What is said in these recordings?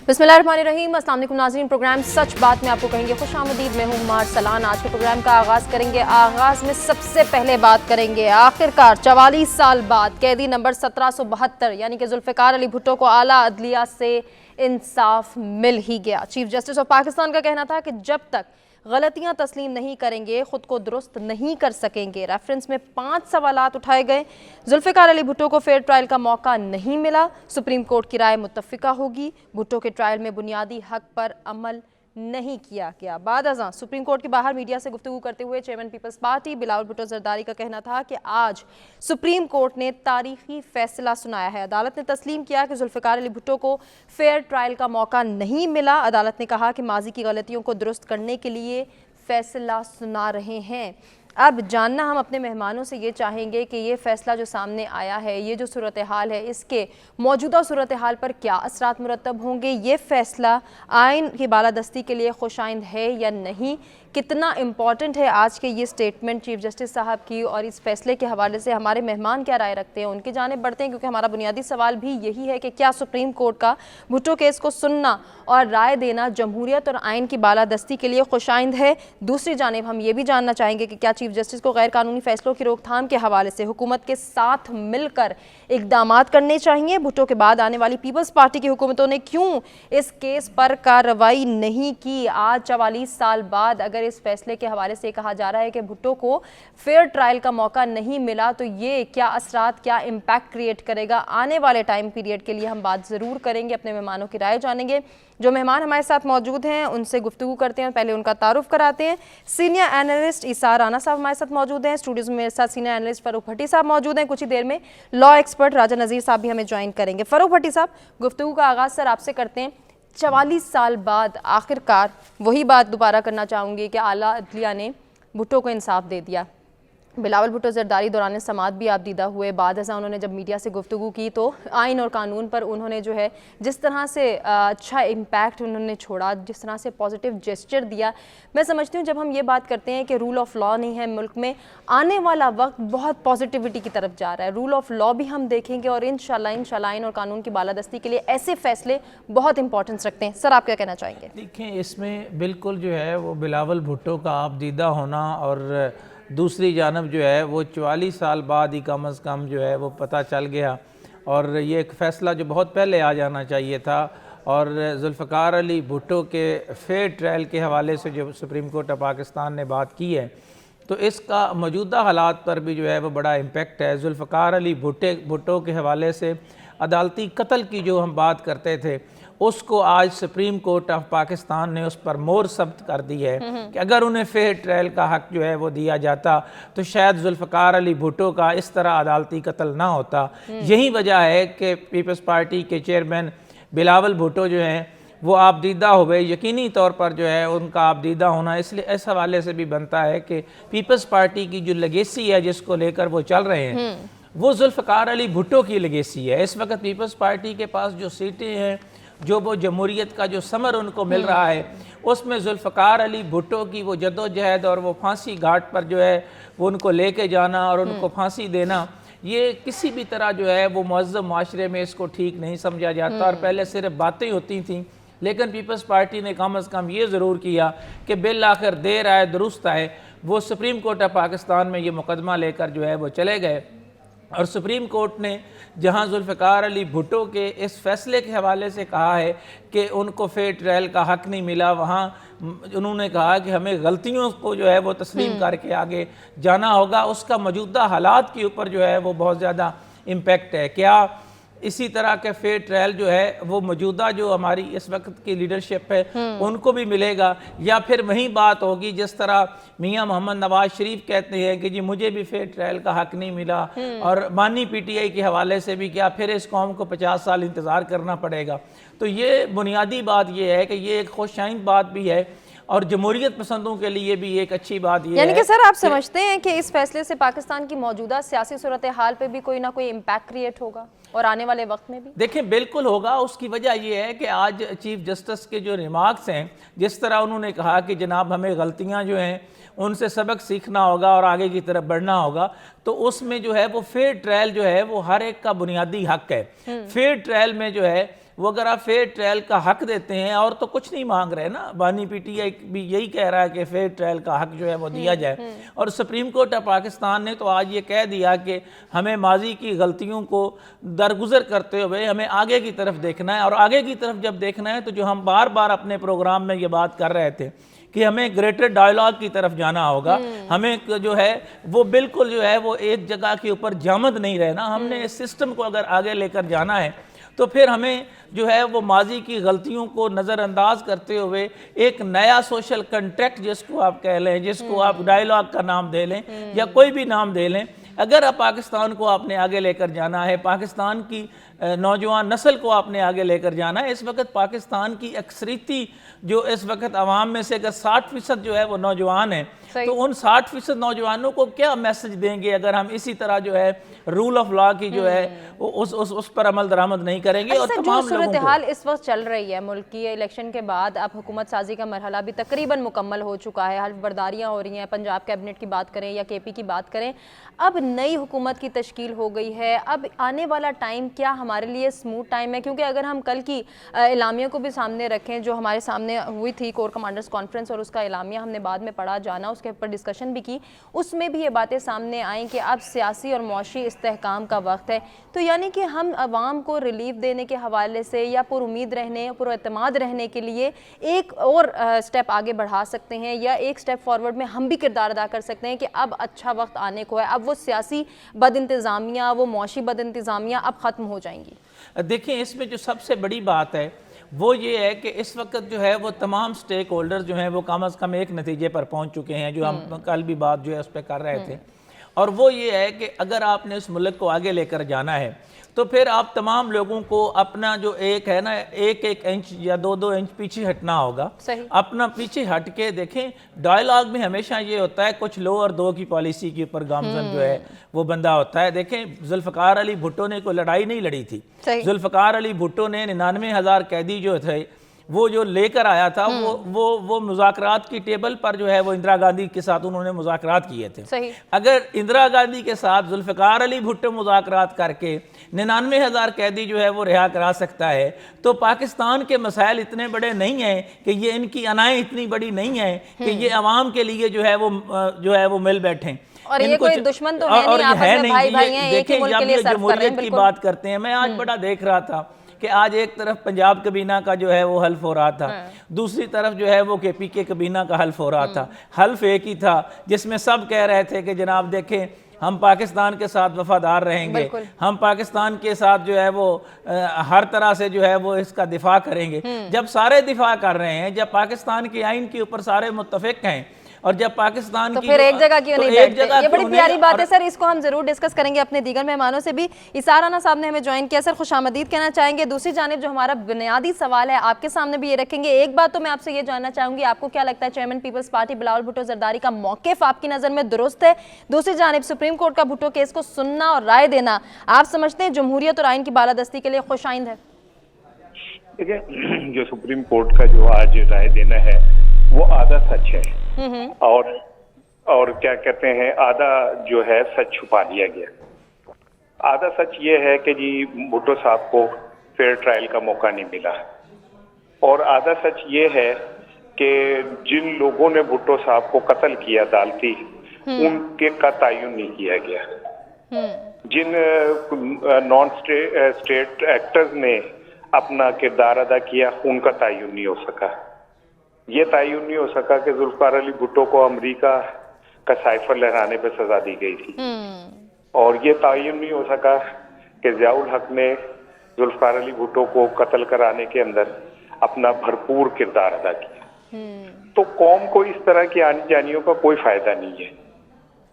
बिस्मिल्लाहिर्रहमानिर्रहीम। अस्सलाम वालेकुम नाज़रीन, प्रोग्राम सच बात में आपको कहेंगे खुशामदीद। मैं हूं उम्मार सलान। आज के प्रोग्राम का आगाज़ करेंगे। आगाज़ में सबसे पहले बात करेंगे आखिरकार 44 साल बाद कैदी नंबर 1772 यानी कि जुल्फ़िकार अली भुट्टो को आला अदलिया से इंसाफ मिल ही गया। चीफ जस्टिस ऑफ पाकिस्तान का कहना था कि जब तक गलतियां तस्लीम नहीं करेंगे खुद को दुरुस्त नहीं कर सकेंगे। रेफरेंस में 5 सवालात उठाए गए। जुल्फ़िकार अली भुट्टो को फेयर ट्रायल का मौका नहीं मिला। सुप्रीम कोर्ट की राय मुत्तफ़िका होगी। भुट्टो के ट्रायल में बुनियादी हक पर अमल नहीं किया गया। बाद अज़ां सुप्रीम कोर्ट के बाहर मीडिया से गुफ्तगू करते हुए चेयरमैन पीपल्स पार्टी बिलावल भुट्टो जरदारी का कहना था कि आज सुप्रीम कोर्ट ने तारीखी फैसला सुनाया है। अदालत ने तस्लीम किया कि जुल्फ़िकार अली भुट्टो को फेयर ट्रायल का मौका नहीं मिला। अदालत ने कहा कि माजी की गलतियों को दुरुस्त करने के लिए फैसला सुना रहे हैं। अब जानना हम अपने मेहमानों से ये चाहेंगे कि ये फ़ैसला जो सामने आया है, ये जो सूरत हाल है, इसके मौजूदा सूरत हाल पर क्या असरात मुरतब होंगे। ये फ़ैसला आइन की बालादस्ती के लिए खुशाइंद है या नहीं, कितना इम्पॉर्टेंट है आज के ये स्टेटमेंट चीफ जस्टिस साहब की, और इस फैसले के हवाले से हमारे मेहमान क्या राय रखते हैं, उनकी जानिब बढ़ते हैं। क्योंकि हमारा बुनियादी सवाल भी यही है कि क्या सुप्रीम कोर्ट का भुट्टो केस को सुनना और राय देना जमहूरियत और आइन की बालादस्ती के लिए खुशाइंद है। दूसरी जानिब हम ये भी जानना चाहेंगे कि क्या चीफ जस्टिस को गैर कानूनी फैसलों की रोकथाम के हवाले से हुकूमत के साथ मिलकर इकदामात करने चाहिए। भुट्टो के बाद आने वाली पीपल्स पार्टी की हुकूमतों ने क्यों इस केस पर कार्रवाई नहीं की। आज 44 साल बाद अगर इस फैसले के हवाले से कहा जा रहा है कि भुट्टो को फेयर ट्रायल का मौका नहीं मिला, तो ये क्या असरात, क्या इम्पैक्ट क्रिएट करेगा आने वाले टाइम पीरियड के लिए हम बात ज़रूर करेंगे। अपने मेहमानों की राय जानेंगे। जो मेहमान हमारे साथ मौजूद हैं उनसे गुफ्तगू करते हैं, पहले उनका तारुफ कराते हैं। सीनियर एनालिस्ट ईसा राना साहब हमारे साथ मौजूद हैं। स्टूडियोज में मेरे साथ सीनियर एनालिस्ट फ़रूक भट्टी साहब मौजूद हैं। कुछ ही देर में लॉ एक्सपर्ट राजा नज़ीर साहब भी हमें ज्वाइन करेंगे। फ़रूक भट्टी साहब, गुफ्तगू का आगाज़ सर आपसे करते हैं। 44 साल बाद आखिरकार वही बात दोबारा करना चाहूँगी कि आला अदलिया ने भुट्टो को इंसाफ दे दिया। बिलावल भुट्टो जरदारी दौरान समात भी आप दीदा हुए। बाद ऐसा उन्होंने जब मीडिया से गुफ्तगू की तो आइन और कानून पर उन्होंने जो है जिस तरह से अच्छा इम्पैक्ट उन्होंने छोड़ा, जिस तरह से पॉजिटिव जेस्चर दिया, मैं समझती हूँ जब हम ये बात करते हैं कि रूल ऑफ लॉ नहीं है मुल्क में, आने वाला वक्त बहुत पॉजिटिविटी की तरफ जा रहा है। रूल ऑफ लॉ भी हम देखेंगे और इंशाल्लाह आइन और कानून की बालादस्ती के लिए ऐसे फैसले बहुत इंपॉर्टेंस रखते हैं। सर आप क्या कहना चाहेंगे? देखें, इसमें बिल्कुल जो है वो बिलावल भुट्टो का आप दीदा होना और दूसरी जानब जो है वो 44 साल बाद ही कम अज़ कम जो है वो पता चल गया, और ये एक फ़ैसला जो बहुत पहले आ जाना चाहिए था। और जुल्फ़िकार अली भुट्टो के फेयर ट्रायल के हवाले से जो सुप्रीम कोर्ट ऑफ पाकिस्तान ने बात की है, तो इसका मौजूदा हालात पर भी जो है वो बड़ा इम्पेक्ट है। जुल्फ़िकार अली भुट्टो के हवाले से अदालती कत्ल की जो हम बात करते थे, उसको आज सुप्रीम कोर्ट ऑफ पाकिस्तान ने उस पर मोहर सब्त कर दी है कि अगर उन्हें फेयर ट्रायल का हक जो है वो दिया जाता तो शायद जुल्फ़िकार अली भुट्टो का इस तरह अदालती कत्ल ना होता। यही वजह है कि पीपल्स पार्टी के चेयरमैन बिलावल भुट्टो जो हैं वो आपदीदा हो गए। यकीनी तौर पर जो है उनका आपदीदा होना इसलिए इस हवाले से भी बनता है कि पीपल्स पार्टी की जो लेगेसी है जिसको लेकर वो चल रहे हैं, वो जुल्फ़िकार अली भुट्टो की लेगेसी है। इस वक्त पीपल्स पार्टी के पास जो सीटें हैं, जो वो जमहूरियत का जो समर उनको मिल रहा है, उसमें जुल्फ़िकार अली भुट्टो की वो जद्दोजहद और वो फांसी घाट पर जो है वो उनको लेके जाना और उनको फांसी देना, ये किसी भी तरह जो है वो मुअज़्ज़म माशरे में इसको ठीक नहीं समझा जाता। और पहले सिर्फ बातें होती थीं, लेकिन पीपल्स पार्टी ने कम अज़ कम ये ज़रूर किया कि बिल आखिर देर आए दुरुस्त आए। वो सुप्रीम कोर्ट ऑफ पाकिस्तान में ये मुकदमा लेकर जो है वो चले गए, और सुप्रीम कोर्ट ने जहां जुल्फ़िकार अली भुट्टो के इस फैसले के हवाले से कहा है कि उनको फेयर ट्रायल का हक़ नहीं मिला, वहाँ उन्होंने कहा कि हमें गलतियों को जो है वो तस्लीम करके आगे जाना होगा। उसका मौजूदा हालात के ऊपर जो है वो बहुत ज़्यादा इम्पेक्ट है। क्या इसी तरह के फेयर ट्रायल जो है वो मौजूदा जो हमारी इस वक्त की लीडरशिप है उनको भी मिलेगा, या फिर वही बात होगी जिस तरह मियां मोहम्मद नवाज शरीफ कहते हैं कि जी मुझे भी फेयर ट्रायल का हक नहीं मिला, और मानी पीटीआई के हवाले से भी क्या फिर इस कौम को 50 साल इंतज़ार करना पड़ेगा। तो ये बुनियादी बात ये है कि ये एक खुशाइंद बात भी है और जमहूरियत पसंदों के लिए भी एक अच्छी बात ये यानी कि सर आप समझते हैं कि इस फैसले से पाकिस्तान की मौजूदा सियासी सूरत हाल पे भी कोई ना कोई इम्पैक्ट क्रिएट होगा और आने वाले वक्त में भी? देखिए, बिल्कुल होगा। उसकी वजह यह है कि आज चीफ जस्टिस के जो रिमार्क्स हैं, जिस तरह उन्होंने कहा कि जनाब हमें गलतियां जो हैं उनसे सबक सीखना होगा और आगे की तरफ बढ़ना होगा, तो उसमें जो है वो फेयर ट्रायल जो है वो हर एक का बुनियादी हक है। फेयर ट्रायल में जो है वो अगर आप फेयर ट्रायल का हक देते हैं, और तो कुछ नहीं मांग रहे ना, बानी पीटीआई भी यही कह रहा है कि फेयर ट्रायल का हक जो है वो दिया जाए। और सुप्रीम कोर्ट ऑफ पाकिस्तान ने तो आज ये कह दिया कि हमें माजी की गलतियों को दरगुजर करते हुए हमें आगे की तरफ देखना है। और आगे की तरफ जब देखना है तो जो हम बार बार अपने प्रोग्राम में ये बात कर रहे थे कि हमें ग्रेटर डायलॉग की तरफ जाना होगा, हमें जो है वो बिल्कुल जो है वो एक जगह के ऊपर जामद नहीं रहना। हमने इस सिस्टम को अगर आगे लेकर जाना है तो फिर हमें जो है वो माजी की गलतियों को नज़रअंदाज करते हुए एक नया सोशल कंट्रैक्ट, जिसको आप कह लें, जिसको आप डायलॉग का नाम दे लें या कोई भी नाम दे लें, अगर आप पाकिस्तान को आपने आगे लेकर जाना है, पाकिस्तान की नौजवान नस्ल को आपने आगे लेकर जाना है। इस वक्त पाकिस्तान की अक्सरीती जो इस वक्त आवाम में से अगर 60% जो है वो नौजवान हैं, तो उन 60% नौजवानों को क्या मैसेज देंगे अगर हम इसी तरह जो है रूल ऑफ लॉ की जो है उस पर अमल दरामद नहीं करेंगे। और तमाम सूरत हाल इस वक्त चल रही है मुल्क की, इलेक्शन के बाद अब हुकूमत साजी का मरहला भी तकरीबन मुकम्मल हो चुका है, हल्फ बर्दारियाँ हो रही हैं, पंजाब कैबिनेट की बात करें या केपी की बात करें, अब नई हुकूमत की तश्कील हो गई है। अब आने वाला टाइम क्या हमारे लिए स्मूथ टाइम है? क्योंकि अगर हम कल की एलामिया को भी सामने रखें जो हमारे सामने हुई थी कोर कमांडर्स कॉन्फ्रेंस, और उसका एलामिया हमने बाद में पढ़ा जाना, उसके ऊपर डिस्कशन भी की, उसमें भी ये बातें सामने आई कि अब सियासी और मौशी इस्तेहकाम का वक्त है। तो यानी कि हम अवाम को रिलीफ देने के हवाले से या पुरुमीद रहने, पुरएतमाद रहने के लिए एक और स्टेप आगे बढ़ा सकते हैं, या एक स्टेप फॉरवर्ड में हम भी किरदार अदा कर सकते हैं कि अब अच्छा वक्त आने को है, अब वो सियासी बद इंतज़ामिया, वो मौशी बद इंतज़ामिया अब ख़त्म हो जाएंगी। देखिए, इसमें जो सबसे बड़ी बात है वो ये है कि इस वक्त जो है वो तमाम स्टेक होल्डर जो हैं वो कम अज़ कम एक नतीजे पर पहुंच चुके हैं, जो हम कल भी बात जो है उस पर कर रहे थे। और वो ये है कि अगर आपने उस मुल्क को आगे लेकर जाना है तो फिर आप तमाम लोगों को अपना जो एक है ना, एक इंच या दो इंच पीछे हटना होगा। अपना पीछे हट के देखें। डायलॉग में हमेशा ये होता है कुछ लो और दो की पॉलिसी के ऊपर गामजन जो है वो बंदा होता है। देखें, जुल्फ़िकार अली भुट्टो ने कोई लड़ाई नहीं लड़ी थी। जुल्फ़िकार अली भुट्टो ने 99,000 कैदी जो थे वो जो लेकर आया था, वो मुज़ाकरात की टेबल पर जो है वो इंदिरा गांधी के साथ उन्होंने मुज़ाकरात किए थे। अगर इंदिरा गांधी के साथ जुल्फ़िकार अली भुट्टो मुज़ाकरात करके 99,000 कैदी जो है वो रिहा करा सकता है, तो पाकिस्तान के मसाइल इतने बड़े नहीं हैं कि ये इनकी अनाएं इतनी बड़ी नहीं हैं कि ये अवाम के लिए जो है वो मिल बैठें। और ये कोई दुश्मन तो है नहीं, भाई हैं, देखें जब ये जमहूरियत की बात करते हैं, मैं आज बड़ा देख रहा था कि आज एक तरफ पंजाब कबीना का जो है वो हल्फ हो रहा था, दूसरी तरफ जो है वो केपी के कबीना का हल्फ हो रहा था। हल्फ एक ही था जिसमें सब कह रहे थे कि जनाब देखें हम पाकिस्तान के साथ वफादार रहेंगे, हम पाकिस्तान के साथ जो है वो हर तरह से जो है वो इसका दिफा करेंगे। जब सारे दिफा कर रहे हैं, जब पाकिस्तान के आइन के ऊपर सारे मुत्तफिक हैं, और जब पाकिस्तान तो फिर एक जगह क्यों नहीं बैठते? ये बड़ी प्यारी बात है सर, इसको हम जरूर डिस्कस करेंगे अपने दीगर मेहमानों से भी। इसार राना साहब ने हमें ज्वाइन किया, सर खुशामदीद कहना चाहेंगे। दूसरी जानिब जो हमारा बुनियादी सवाल है आपके सामने भी ये रखेंगे। एक बात तो मैं आपसे ये जानना चाहूंगी, आपको क्या लगता है चेयरमैन पीपल्स पार्टी बिलावल भुट्टो जरदारी का मौक़िफ़ आपकी नज़र में दुरुस्त है? दूसरी जानिब सुप्रीम कोर्ट का भुट्टो केस को सुनना और राय देना, आप समझते हैं जमहूरियत और आइन की बालादस्ती के लिए खुशाइंद है? देखिए, जो सुप्रीम कोर्ट का जो आज राय देना है वो आधा सच है और क्या कहते हैं आधा जो है सच छुपा दिया गया। आधा सच ये है कि जी भुट्टो साहब को फेयर ट्रायल का मौका नहीं मिला, और आधा सच ये है कि जिन लोगों ने भुट्टो साहब को कत्ल किया अदालती, उनके का तयन नहीं किया गया। जिन नॉन स्टेट एक्टर्स ने अपना किरदार अदा किया, उनका तयन नहीं हो सका। ये तयन नहीं हो सका कि जुल्फ़िकार अली भुट्टो को अमेरिका का साइफर लहराने पे सजा दी गई थी, और ये तयन नहीं हो सका कि ज़ियाउल हक ने जुल्फ़िकार अली भुट्टो को कत्ल कराने के अंदर अपना भरपूर किरदार अदा किया। तो कौम को इस तरह की आनी जानियों का कोई फायदा नहीं है।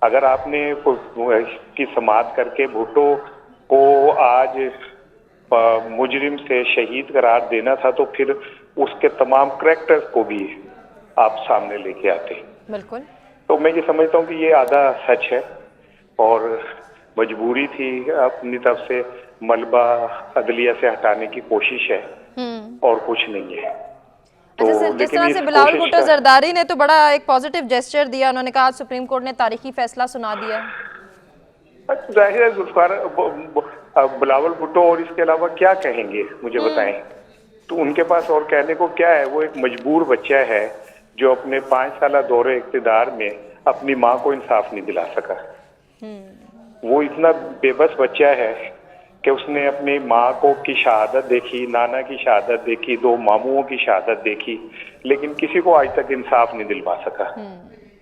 अगर आपने की समाअत करके भुट्टो को आज मुजरिम से शहीद करार देना था, तो फिर उसके तमाम करैक्टर्स को भी आप सामने लेके आते। बिल्कुल। तो मैं ये समझता हूँ कि ये आधा सच है और मजबूरी थी अपनी तरफ से मलबा अदलिया से हटाने की कोशिश है, और कुछ नहीं है। तो अच्छा सर, जिस तरह से बिलावल भुट्टो जरदारी ने तो बड़ा एक पॉजिटिव जेस्चर दिया, उन्होंने कहा सुप्रीम कोर्ट ने तारीखी फैसला सुना दिया। जाहिर है जुल्फ़िकार अब बिलावल भुट्टो और इसके अलावा क्या कहेंगे मुझे बताएं। तो उनके पास और कहने को क्या है? वो एक मजबूर बच्चा है जो अपने 5 साल दौरे इक़्तिदार में अपनी माँ को इंसाफ नहीं दिला सका। वो इतना बेबस बच्चा है कि उसने अपनी माँ को की शहादत देखी, नाना की शहादत देखी, 2 मामुओं की शहादत देखी, लेकिन किसी को आज तक इंसाफ नहीं दिलवा सका।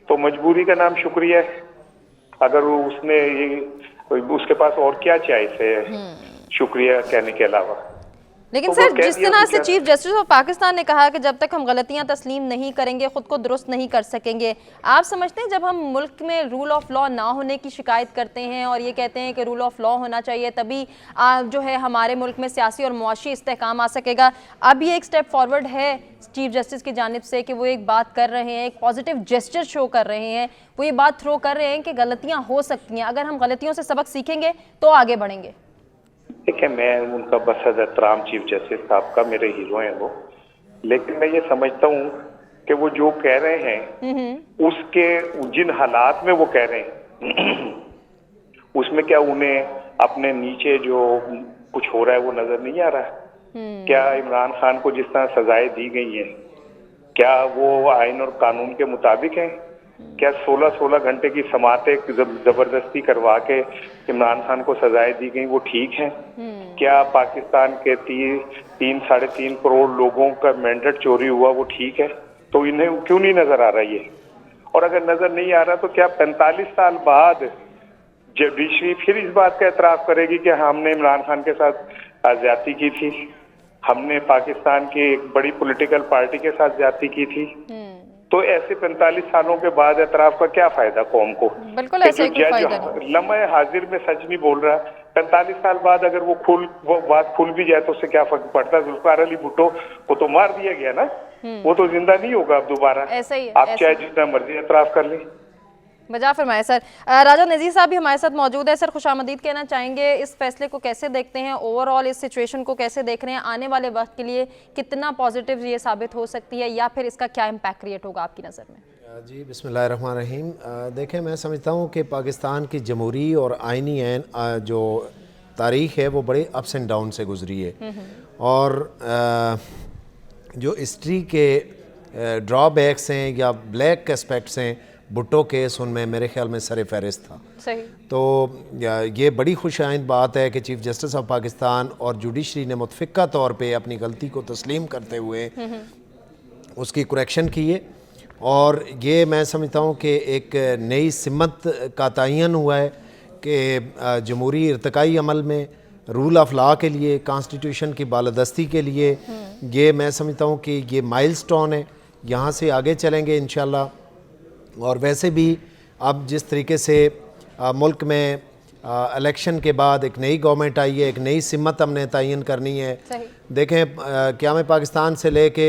तो मजबूरी का नाम शुक्रिया है। अगर वो उसने उसके पास और क्या चॉइस है शुक्रिया कहने के अलावा। लेकिन तो सर, वो कह जिस दिया तरह तो से क्या? चीफ जस्टिस ऑफ पाकिस्तान ने कहा कि जब तक हम गलतियां तस्लीम नहीं करेंगे खुद को दुरुस्त नहीं कर सकेंगे, आप समझते हैं जब हम मुल्क में रूल ऑफ लॉ ना होने की शिकायत करते हैं और ये कहते हैं कि रूल ऑफ लॉ होना चाहिए तभी जो है हमारे मुल्क में सियासी और मुआशी इस्तेहकाम आ सकेगा, अब ये एक स्टेप फॉरवर्ड है चीफ जस्टिस की जानिब से कि वो एक बात कर रहे हैं, एक पॉजिटिव जेस्चर शो कर रहे हैं, वो ये बात थ्रो कर रहे हैं कि गलतियाँ हो सकती हैं, अगर हम गलतियों से सबक सीखेंगे तो आगे बढ़ेंगे। ठीक है, मैं उनका बस एहतराम चीफ जस्टिस साहब का, मेरे हीरो हैं वो, लेकिन मैं ये समझता हूँ कि वो जो कह रहे हैं उसके जिन हालात में वो कह रहे हैं उसमें क्या उन्हें अपने नीचे जो कुछ हो रहा है वो नजर नहीं आ रहा? क्या इमरान खान को जिस तरह सजाएं दी गई हैं क्या वो आइन और कानून के मुताबिक हैं? क्या 16-16 घंटे की समातें जबरदस्ती करवा के इमरान खान को सजाएं दी गई वो ठीक है? क्या पाकिस्तान के 3-3.5 करोड़ लोगों का मैंडेट चोरी हुआ वो ठीक है? तो इन्हें क्यों नहीं नजर आ रहा ये? और अगर नजर नहीं आ रहा तो क्या 45 साल बाद जुडिशरी फिर इस बात का एतराफ करेगी कि हमने इमरान खान के साथ ज्यादती की थी, हमने पाकिस्तान की एक बड़ी पॉलिटिकल पार्टी के साथ ज्यादती की थी? तो ऐसे 45 सालों के बाद एतराफ का क्या फायदा कौम को? बिल्कुल ऐसे ही कोई फायदा नहीं। लम्हे हाजिर में सच नहीं बोल रहा, 45 साल बाद अगर वो बात खुल भी जाए तो उससे क्या फर्क पड़ता? जुल्फिकार अली भुट्टो को तो मार दिया गया ना, वो तो जिंदा नहीं होगा अब दोबारा। ऐसा ही है, आप चाहे जितना मर्जी एतराफ कर लें। बजा फरमाए सर। राजा नज़ीर साहब भी हमारे साथ मौजूद है। सर, खुशामदीद कहना चाहेंगे, इस फैसले को कैसे देखते हैं, ओवरऑल इस सिचुएशन को कैसे देख रहे हैं, आने वाले वक्त के लिए कितना पॉजिटिव ये साबित हो सकती है या फिर इसका क्या इम्पैक्ट क्रिएट होगा आपकी नज़र में? जी, बिस्मिल्लाहिर्रहमानिर्रहीम। देखें, मैं समझता हूँ कि पाकिस्तान की जमहूरी और आइनी जो तारीख़ है वो बड़े अप्स एंड डाउन से गुजरी है और जो हिस्ट्री के ड्रॉबैक्स हैं या ब्लैक एस्पेक्ट्स हैं भुट्टो केस, उनमें मेरे ख्याल में सर फहरिस्त था। सही। तो ये बड़ी खुशाइंद बात है कि चीफ जस्टिस ऑफ पाकिस्तान और जुडिशरी ने मुतफ़िक़ा तौर पे अपनी गलती को तस्लीम करते हुए उसकी करेक्शन की है और ये मैं समझता हूँ कि एक नई सिमत का तयन हुआ है कि जमहूरी इर्तिकाई अमल में रूल ऑफ लॉ के लिए, कॉन्स्टिट्यूशन की बालादस्ती के लिए ये मैं समझता हूँ कि ये माइलस्टोन है, यहाँ से आगे चलेंगे इंशाल्लाह। और वैसे भी अब जिस तरीके से मुल्क में इलेक्शन के बाद एक नई गवर्नमेंट आई है, एक नई सिमत हमने तयन करनी है। देखें, क़याम पाकिस्तान से लेके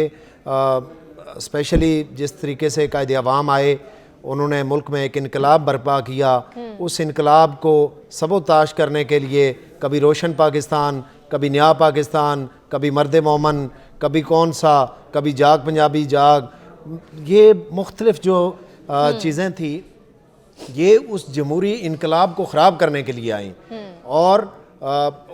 स्पेशली जिस तरीके से कायदे अवाम आए, उन्होंने मुल्क में एक इनकलाब बर्पा किया, उस इनकलाब को सबोताश करने के लिए कभी रोशन पाकिस्तान, कभी नया पाकिस्तान, कभी मर्द मोमन, कभी कौन सा, कभी जाग पंजाबी जाग, ये मुख्तलिफ जो चीज़ें थी ये उस जमहूरी इनकलाब को ख़राब करने के लिए आई और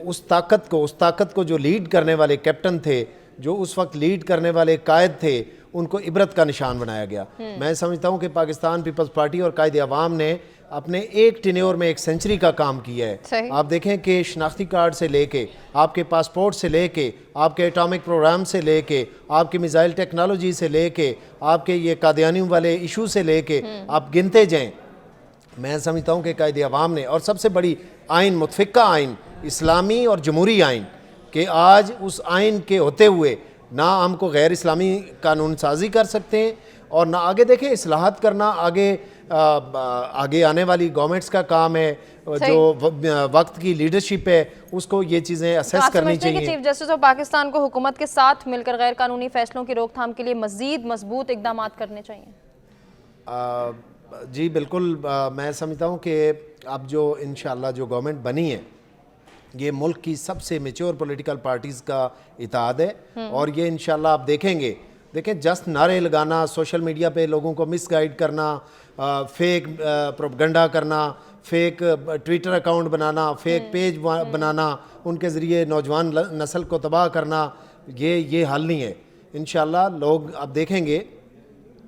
उस ताकत को जो लीड करने वाले कैप्टन थे, जो उस वक्त लीड करने वाले कायद थे, उनको इबरत का निशान बनाया गया। मैं समझता हूँ कि पाकिस्तान पीपल्स पार्टी और कायदे अवाम ने अपने एक टेन्योर में एक सेंचुरी का काम किया है। आप देखें कि शनाख्ती कार्ड से लेके, आपके पासपोर्ट से लेके, आपके एटॉमिक प्रोग्राम से लेके, आपकी मिसाइल टेक्नोलॉजी से लेके, आपके ये कादियानियों वाले इशू से लेके आप गिनते जाएं। मैं समझता हूँ कि कायदे अवाम ने, और सबसे बड़ी आइन, मुतफ़िक़ा आइन, इस्लामी और जमहूरी आइन, कि आज उस आइन के होते हुए ना हमको गैर इस्लामी कानून साजी कर सकते हैं और ना आगे देखें इस्लाहत करना आगे आने वाली गवर्नमेंट्स का काम है, जो वक्त की लीडरशिप है उसको ये चीज़ें असेस करनी चाहिए। चीफ जस्टिस ऑफ पाकिस्तान को हुकूमत के साथ मिलकर गैर कानूनी फैसलों की रोकथाम के लिए मजीद मजबूत इकदाम करने चाहिए। जी बिल्कुल, मैं समझता हूँ कि अब जो इंशाअल्लाह जो गवर्नमेंट बनी है ये मुल्क की सबसे मैच्योर पॉलिटिकल पार्टीज़ का इत्तेहाद है और ये इंशाअल्लाह आप देखें जस्ट नारे लगाना, सोशल मीडिया पे लोगों को मिसगाइड करना, फेक प्रोपगंडा करना, फेक ट्विटर अकाउंट बनाना, फेक पेज बनाना, उनके ज़रिए नौजवान नस्ल को तबाह करना, ये हल नहीं है। इंशाल्लाह लोग अब देखेंगे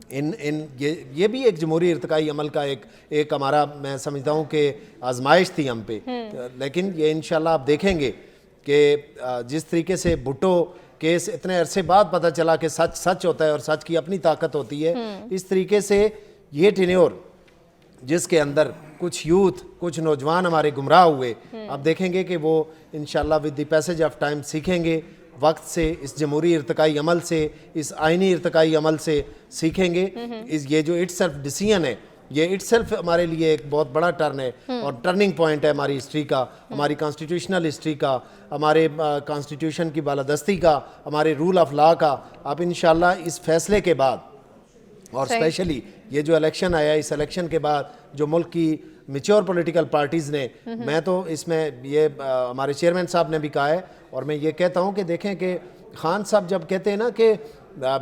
ये भी एक जमहूरी इर्तिकाई अमल का एक हमारा, मैं समझता हूँ कि आजमाइश थी हम पे, लेकिन ये इंशाल्लाह आप देखेंगे कि जिस तरीके से भुट्टो केस इतने अरसे बाद पता चला कि सच सच होता है और सच की अपनी ताकत होती है, इस तरीके से ये टेन्योर जिसके अंदर कुछ यूथ, कुछ नौजवान हमारे गुमराह हुए, अब देखेंगे कि वो इंशाल्लाह with the passage of time सीखेंगे, वक्त से, इस जमहूरी इर्तिकाई अमल से, इस आइनी इर्तिकाई अमल से सीखेंगे। ये जो इटसेल्फ डिसीजन है, ये इटसेल्फ हमारे लिए एक बहुत बड़ा टर्न है और टर्निंग पॉइंट है हमारी हिस्ट्री का, हमारी कॉन्स्टिट्यूशनल हिस्ट्री का, हमारे कॉन्स्टिट्यूशन की बालादस्ती का, हमारे रूल ऑफ लॉ का। अब इंशाल्लाह इस फैसले के बाद और स्पेशली ये जो इलेक्शन आया, इस इलेक्शन के बाद जो मुल्क की मेच्योर पॉलिटिकल पार्टीज़ ने, मैं तो इसमें ये हमारे चेयरमैन साहब ने भी कहा है और मैं ये कहता हूँ कि देखें कि खान साहब जब कहते हैं ना कि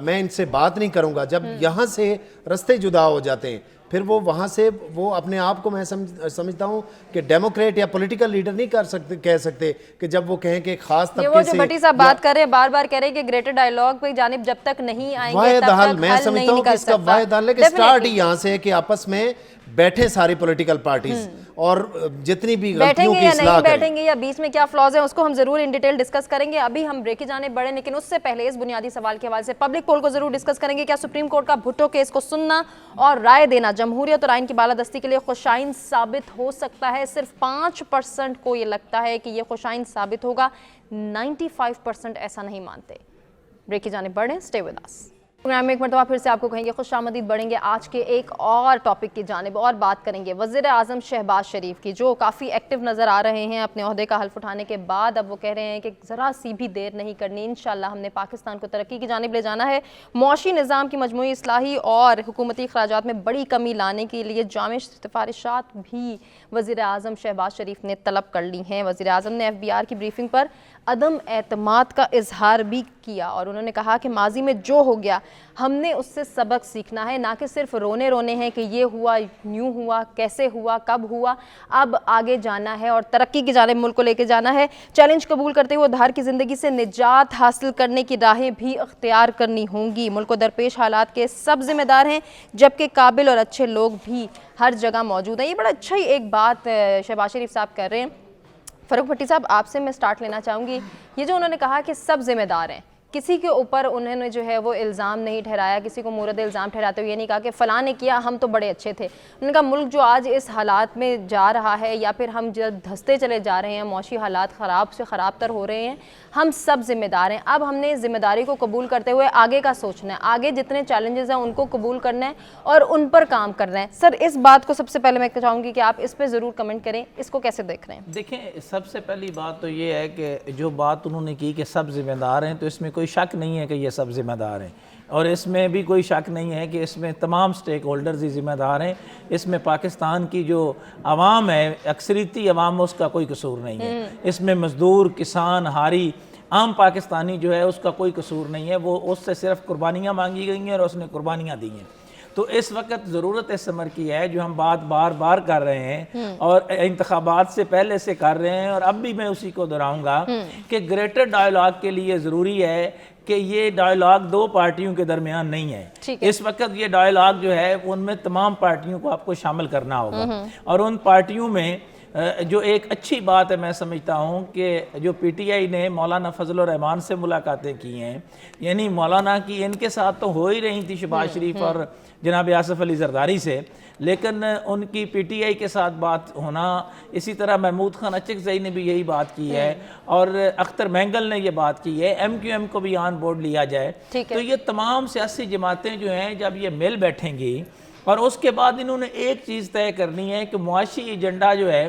मैं इनसे बात नहीं करूँगा, जब यहाँ से रास्ते जुदा हो जाते हैं, फिर वो वहाँ से वो अपने आप को मैं समझता हूँ कि डेमोक्रेट या पॉलिटिकल लीडर नहीं कह सकते कि जब वो कहें कि खास तबके से, भट्टी साहब बात कर रहे हैं, बार बार कह रहे हैं कि ग्रेटर डायलॉग पे जानिब जब तक नहीं आएंगे वाहिद तब हल, तक मैं हल समझता नहीं हूँ कि निकल इसका सकता। वाहिद हल है कि स्टार्ट ही यहाँ से है कि आपस में बैठे सारी पॉलिटिकल पार्टीज और जितनी भी गलतियों की इस्लाह करें। बैठेंगे या बीच में क्या फ्लॉज हैं उसको हम जरूर इन डिटेल डिस्कस करेंगे। अभी हम ब्रेक की जाने बढ़े, लेकिन उससे पहले इस बुनियादी सवाल के हवाले से पब्लिक पोल को जरूर डिस्कस करेंगे। क्या सुप्रीम कोर्ट का भुट्टो केस को सुनना और राय देना जमहूरियत और आइन की बालादस्ती के लिए खुशाइन साबित हो सकता है? सिर्फ 5% को ये लगता है कि ये खुशाइन साबित होगा, 95% ऐसा नहीं मानते। ब्रेक की जाने बढ़े, स्टे विद अस। प्रोग्राम में एक मरतबा फिर से आपको कहेंगे खुशामदीद, बढ़ेंगे आज के एक और टॉपिक की जानिब और बात करेंगे वज़ीर आज़म शहबाज शरीफ की, जो काफ़ी एक्टिव नज़र आ रहे हैं अपने ओहदे का हल्फ उठाने के बाद। अब वो कह रहे हैं कि ज़रा सी भी देर नहीं करनी, इंशाल्लाह हमने पाकिस्तान को तरक्की की जानिब ले जाना है। मुआशी निज़ाम की मजमूई इस्लाही और हुकूमती अखराजात में बड़ी कमी लाने के लिए जामिश सिफारिशात भी वज़ीर आज़म शहबाज शरीफ ने तलब कर ली हैं। वज़ीर आज़म ने FBR की ब्रीफिंग पर अदम एतमाद का इजहार भी किया और उन्होंने कहा कि माजी में जो हो गया हमने उससे सबक सीखना है, ना कि सिर्फ रोने रोने हैं कि ये हुआ, यूँ हुआ, कैसे हुआ, कब हुआ। अब आगे जाना है और तरक्की की जानिब मुल्क को लेके जाना है। चैलेंज कबूल करते हुए धार की ज़िंदगी से निजात हासिल करने की राहें भी अख्तियार करनी होंगी। मुल्क को दरपेश हालात के सब जिम्मेदार हैं, जबकि काबिल और अच्छे लोग भी हर जगह मौजूद हैं। ये बड़ा अच्छा ही एक बात शहबाज शरीफ साहब कर रहे हैं। फ़ारूक भट्टी साहब, आपसे मैं स्टार्ट लेना चाहूँगी। ये जो उन्होंने कहा कि सब जिम्मेदार हैं, किसी के ऊपर उन्होंने जो है वो इल्ज़ाम नहीं ठहराया, किसी को मूरद इल्ज़ाम ठहराते हुए ये नहीं कहा कि फ़लाँ ने किया, हम तो बड़े अच्छे थे। उन्होंने कहा मुल्क जो आज इस हालात में जा रहा है या फिर हम जब धंसते चले जा रहे हैं, मौशी हालात ख़राब से ख़राब तर हो रहे हैं, हम सब जिम्मेदार हैं। अब हमने इस जिम्मेदारी को कबूल करते हुए आगे का सोचना है, आगे जितने चैलेंजेस हैं उनको कबूल करना है और उन पर काम करना है। सर, इस बात को सबसे पहले मैं चाहूँगी कि आप इस पर ज़रूर कमेंट करें, इसको कैसे देख रहे हैं? देखें, सबसे पहली बात तो ये है कि जो बात उन्होंने की कि सब जिम्मेदार हैं, तो इसमें कोई शक नहीं है कि ये सब जिम्मेदार हैं और इसमें भी कोई शक नहीं है कि इसमें तमाम स्टेक होल्डर्स ही जिम्मेदार हैं। इसमें पाकिस्तान की जो आवाम है, अक्सरियती आवाम, उसका कोई कसूर नहीं है। इसमें मज़दूर, किसान, हारी, आम पाकिस्तानी जो है उसका कोई कसूर नहीं है। वो उससे सिर्फ कुर्बानियाँ मांगी गई हैं और उसने कुर्बानियाँ दी हैं। तो इस वक्त ज़रूरत इस समर की है, जो हम बात बार बार कर रहे हैं और इंतखाबात से पहले से कर रहे हैं और अब भी मैं उसी को दोहराऊंगा कि ग्रेटर डायलॉग के लिए ज़रूरी है कि ये डायलॉग दो पार्टियों के दरमियान नहीं है। इस वक्त ये डायलॉग जो है उनमें तमाम पार्टियों को आपको शामिल करना होगा और उन पार्टियों में जो एक अच्छी बात है, मैं समझता हूँ कि जो PTI ने मौलाना फजल रहमान से मुलाकातें की हैं, यानी मौलाना की इनके साथ तो हो ही रही थी शहबाज शरीफ और जनाब आसिफ अली जरदारी से, लेकिन उनकी PTI के साथ बात होना, इसी तरह महमूद खान अचकज़ई ने भी यही बात की है और अख्तर महंगल ने ये बात की है, MQM को भी ऑन बोर्ड लिया जाए। तो ये तमाम सियासी जमातें जो हैं जब ये मिल बैठेंगी और उसके बाद इन्होंने एक चीज़ तय करनी है कि मुआशी एजेंडा जो है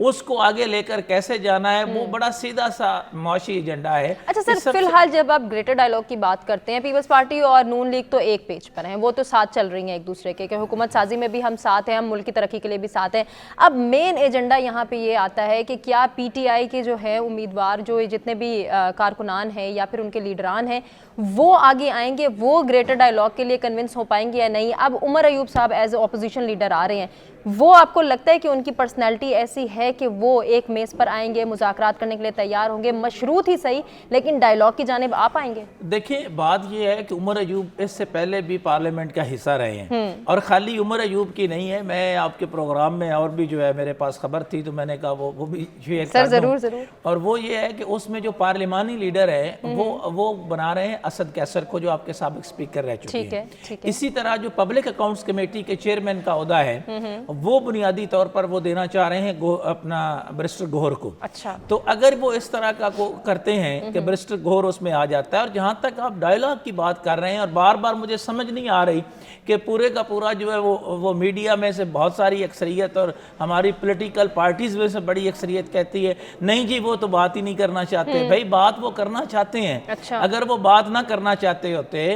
उसको आगे लेकर कैसे जाना है, वो बड़ा सीधा सा मुआशी एजेंडा है। अच्छा सर, फिलहाल जब आप ग्रेटर डायलॉग की बात करते हैं, पीपल्स पार्टी और नून लीग तो एक पेज पर हैं, वो तो साथ चल रही हैं एक दूसरे के, कि हुकूमत साजी में भी हम साथ हैं, हम मुल्क की तरक्की के लिए भी साथ हैं। अब मेन एजेंडा यहाँ पे ये आता है कि क्या पीटीआई के जो है उम्मीदवार, जो जितने भी कारकुनान हैं या फिर उनके लीडरान हैं, वो आगे आएंगे, वो ग्रेटर डायलॉग के लिए कन्विंस हो पाएंगे या नहीं? अब उमर अयूब साहब एज ऑपोजिशन लीडर आ रहे हैं, वो आपको लगता है कि उनकी पर्सनैलिटी ऐसी है कि वो एक मेज पर आएंगे, मुज़ाकरात करने के लिए तैयार होंगे, मशरूत ही सही लेकिन डायलॉग की जानिब आ पाएंगे? देखिए, बात ये है कि उमर अयूब इससे पहले भी पार्लियामेंट का हिस्सा रहे हैं, और खाली उमर अयूब की नहीं है। मैं आपके प्रोग्राम में और भी जो है मेरे पास खबर थी तो मैंने कहा वो भी शेयर सर जरूर जरूर। और वो ये है कि उसमें जो पार्लिमानी लीडर है वो बना रहे हैं असद कैसर को, जो आपके साबिक स्पीकर रह चुके हैं। ठीक है। इसी तरह जो पब्लिक अकाउंट्स कमेटी के चेयरमैन का ओहदा है वो बुनियादी तौर पर वो देना चाह रहे हैं अपना बैरिस्टर गोहर को। अच्छा, तो अगर वो इस तरह का को करते हैं कि बैरिस्टर गोहर उसमें आ जाता है, और जहां तक आप डायलॉग की बात कर रहे हैं, और बार बार मुझे समझ नहीं आ रही कि पूरे का पूरा जो है वो मीडिया में से बहुत सारी अक्सरियत और हमारी पॉलिटिकल पार्टीज में से बड़ी अक्सरियत कहती है नहीं जी वो तो बात ही नहीं करना चाहते। भाई बात वो करना चाहते हैं। अच्छा। अगर वो बात ना करना चाहते होते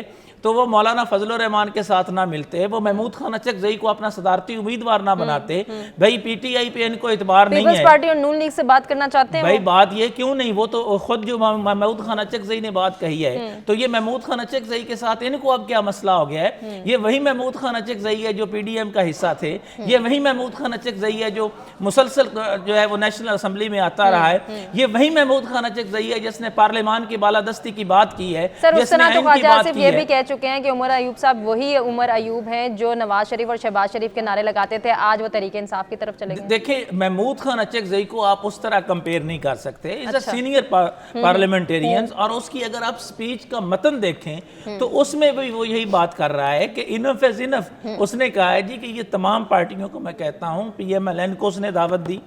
तो वो मौलाना फजल रहमान के साथ ना मिलते, वो महमूद खान अचकजई को अपना सदारती उम्मीदवार ना बनाते। भाई पीटीआई पे इनको इतबार नहीं है। पीपल्स पार्टी और नून लीग से बात करना चाहते हैं भाई बात ये क्यों नहीं, वो तो खुद जो महमूद खान अचकजई ने बात कही है, तो ये महमूद खान अचकजई के साथ इनको अब क्या मसला हो गया है? ये वही महमूद खान अचकजई है जो पीडीएम का हिस्सा थे, ये वही महमूद खान अचकजई है जो मुसलसल जो है वो नेशनल असेंबली में आता रहा है, ये वही महमूद खान अचकजई है जिसने पार्लियामान की बालादस्ती की बात की है। सर उस तरह तो ख्वाजा आसिफ ये भी कह चुके हैं कि उमर अयूब साहब वही उमर अयूब हैं जो नवाज शरीफ और शहबाज शरीफ के नारे लगाते थे, आज वो तरीके इंसाफ की तरफ चले गए। देखिए, महमूद खान अचकजई को आप उस तरह कंपेयर नहीं कर सकते। इज अ सीनियर पार्लियामेंटेरियन, और उसकी अगर आप स्पीच का मतन देखें तो उसमें भी वो यही बात कर रहा है कि इनफ इज इनफ। उसने कहा है जी कि ये तमाम पार्टियों को मैं कहता हूं, पीएमएलएन को उसने दावत दी,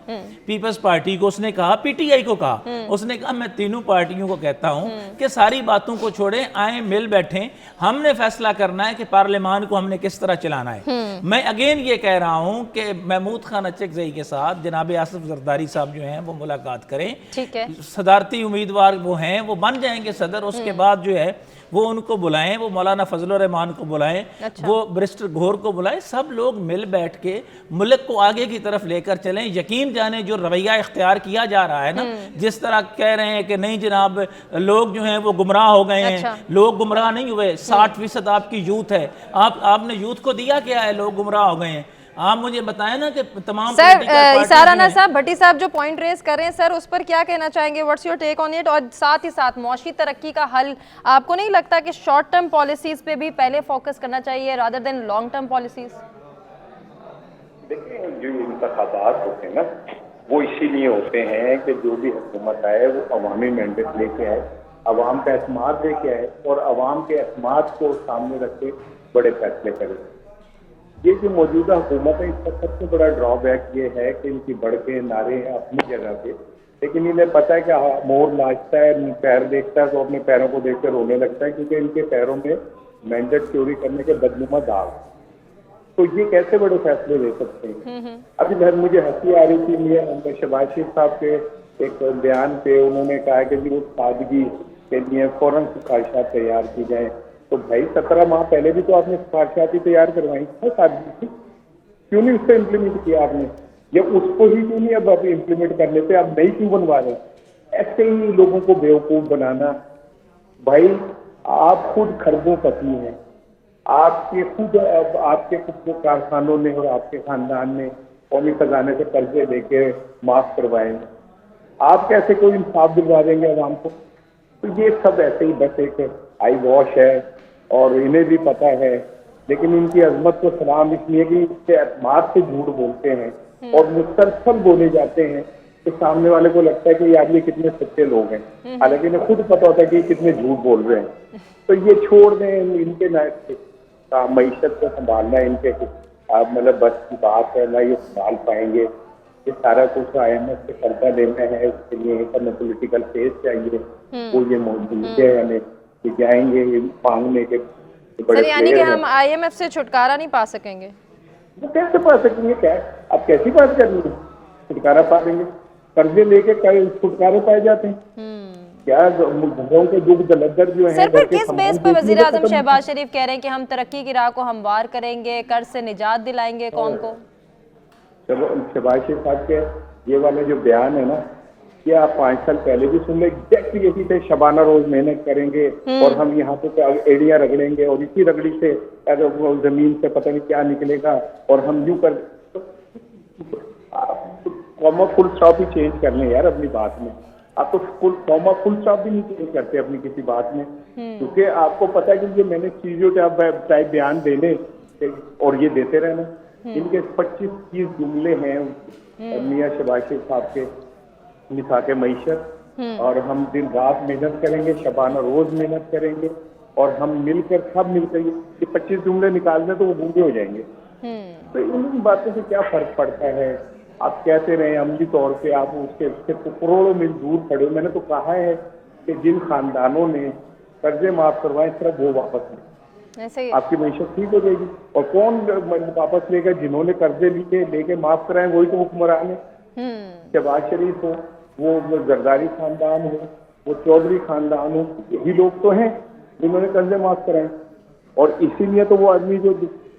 पीपल्स पार्टी को उसने कहा, पीटीआई को कहा, उसने कहा मैं तीनों पार्टियों को कहता हूं कि सारी बातों को छोड़ें, आए मिल बैठें, हमने फैसला करना है कि पार्लियामान को हमने किस तरह चलाना है। मैं अगेन ये कह रहा हूं कि महमूद खान अचकजई के साथ जनाब आसिफ जरदारी साहब जो हैं वो मुलाकात करें। ठीक है, सदारती उम्मीदवार वो हैं, वो बन जाएंगे सदर, उसके बाद जो है वो उनको बुलाएं, वो मौलाना फजल रहमान को बुलाएं, अच्छा। वो बैरिस्टर गोहर को बुलाएं, सब लोग मिल बैठ के मुल्क को आगे की तरफ लेकर चलें। यकीन जाने जो रवैया इख्तियार किया जा रहा है ना, जिस तरह कह रहे हैं कि नहीं जनाब लोग जो हैं वो गुमराह हो गए हैं, अच्छा। लोग गुमराह नहीं हुए, 60% आपकी यूथ है, आपने यूथ को दिया क्या है? लोग गुमराह हो गए हैं। आप मुझे बताएं ना कि तमाम सर इसाराना साहब, भट्टी साहब जो पॉइंट रेस कर रहे हैं सर, उस पर क्या कहना चाहेंगे? What's your take on it? और साथ ही साथ मौशी तरक्की का हल आपको नहीं लगता कि शॉर्ट टर्म पॉलिसीज पे भी पहले फोकस करना चाहिए rather than long term policies? देखिए, जो इंतखाबात होते हैं ना वो इसीलिए होते हैं कि जो भी हुकूमत आए वो अवामी मैंडेट लेके आए, अवाम का एतमाद लेके आए और अवाम के एतमाद को सामने रख के बड़े फैसले करे। ये जो मौजूदा हुकूमत है इसका सबसे बड़ा ड्रॉबैक ये है कि इनकी बढ़के नारे हैं अपनी जगह पे, लेकिन इन्हें पता है कि मोर नाचता है, पैर देखता है तो अपने पैरों को देखकर रोने लगता है, क्योंकि इनके पैरों में मैंडेट चोरी करने के बदनुमा दाग। तो ये कैसे बड़े फैसले ले सकते हैं? अभी मुझे हंसी आ रही थी शहबाज शरीफ साहब के एक बयान पे, उन्होंने कहा कि वो सादगी के लिए फौरन सिफारिशात तैयार की जाए। तो भाई 17 माह पहले भी तो आपने सिफारिशात ही तैयार करवाई थी सादगी की, क्यों नहीं उसको इम्प्लीमेंट किया आपने? या उसको ही क्यों नहीं अब इम्प्लीमेंट कर लेते, आप नई क्यों बनवा रहे? ऐसे ही लोगों को बेवकूफ बनाना। भाई आप खुद खरबोपति हैं, आपके खुद कारखानों ने और आपके खानदान ने कौमी खजाने से कर्जे लेके माफ करवाएंगे, आप कैसे कोई इंसाफ दिलवा देंगे आवाम को? तो ये सब ऐसे ही बस एक आई वॉश है और इन्हें भी पता है, लेकिन इनकी अजमत को सलाम इसलिए कि इसके एतमाद से झूठ बोलते हैं और मुस्तरसल बोले जाते हैं तो सामने वाले को लगता है कि यार ये कितने सच्चे लोग हैं, हालांकि इन्हें खुद पता होता है कि कितने झूठ बोल रहे हैं। तो ये छोड़ दें, इनके ना मईशत को संभालना इनके मतलब बस की बात है, ना ये संभाल पाएंगे। ये सारा कुछ IMF से कर्जा लेना है, उसके लिए हमें पॉलिटिकल फेस चाहिए, वो ये मौजूद है, हमें जाएंगे मांगने के बड़े। सर यानी कि हम IMF से छुटकारा नहीं पा सकेंगे? वो कैसे पा सकेंगे? क्या अब कैसी बात करनी है? छुटकारा पा लेंगे। कर्जे लेके छुटकारे पाए जाते हैं क्या? घरों के दुख दलदर जो है, सर पर किस बेस पर वजीर आजम शहबाज शरीफ कह रहे हैं कि हम तरक्की की राह को हमवार करेंगे, कर्ज से निजात दिलाएंगे कौम को? चलो, शहबाज शरीफ साहब के ये वाले जो बयान है ना, ये आप 5 साल पहले भी सुन ले, एग्जैक्टली यही थे, शबाना रोज मेहनत करेंगे और हम यहाँ पे एड़ियाँ रगड़ेंगे और इसी रगड़ी से अगर वो जमीन से पता नहीं क्या निकलेगा और हम यूं कर कॉमा फुल स्टॉप ही चेंज कर लें यार अपनी बात में। आप तो कॉमा फुल स्टॉप भी नहीं चेंज करते अपनी किसी बात में, क्योंकि आपको पता है कि ये मैंने चीजों टाइप बयान देने और ये देते रहना। इनके 25-30 जुमले हैं मियां शहबाज शरीफ साहब के, मिसा के मईशत, और हम दिन रात मेहनत करेंगे, शबाना रोज मेहनत करेंगे और हम मिलकर सब मिलकर ये 25 जुमले निकाल दें तो वो गूंगे हो जाएंगे। तो इन बातों से क्या फर्क पड़ता है? आप कहते रहे अमली तौर पे आप उसके करोड़ों मील दूर खड़े हो। मैंने तो कहा है कि जिन खानदानों ने कर्जे माफ करवाए सिर्फ वो वापस लें, आपकी मईशत ठीक हो जाएगी। और कौन वापस लेगा? जिन्होंने कर्जे लेके माफ कराए वही तो हुक्मरान है। शहबाज शरीफ हो, वो जरदारी खानदान हो, वो चौधरी खानदान हो, यही लोग तो हैं जिन्होंने कर्जे माफ कराए। और इसीलिए तो वो आदमी जो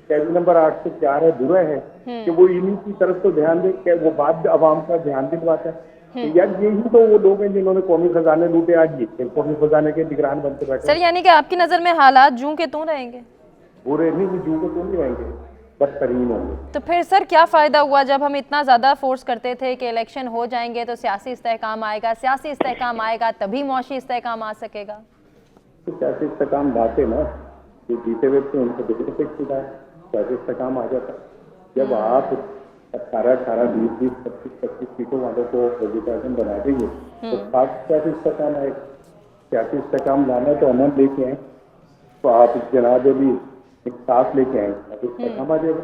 कैदी नंबर 8 से 4 है बुरा है कि वो इन्हीं की तरफ तो ध्यान दे, वो बाद अवाम का ध्यान दिलवाता है। तो यार यही तो वो लोग हैं जिन्होंने कौमी खजाने लूटे, आज ये कौमी खजाने के निगरान बनते बैठे। सर यानी कि आपकी नजर में हालात जूं के त्यों रहेंगे? बुरे नहीं, जूं के त्यों नहीं रहेंगे, बदतरीन होंगे। तो फिर सर क्या फ़ायदा हुआ जब हम इतना ज़्यादा फोर्स करते थे कि इलेक्शन हो जाएंगे तो सियासी इस्तेहकाम आएगा, सियासी इस्तेहकाम आएगा तभी मौशी इस्तेहकाम आ सकेगा? तो सियासी इस्तेहकाम लाते ना, जो जीते हुए थे उनको बेनिफिट मिला, सियासी इस्तेहकाम आ जाता। जब आप 18, 20, 25 सीटों वालों को वज़ीर आज़म बना देंगे तो सियासी इस्तेहकाम आएगा। सियासी इस्तेहकाम लाना तो अमन लेके आए, तो आप जनाब अभी एक साथ लेके आए, इस्तेहकाम आ जाएगा।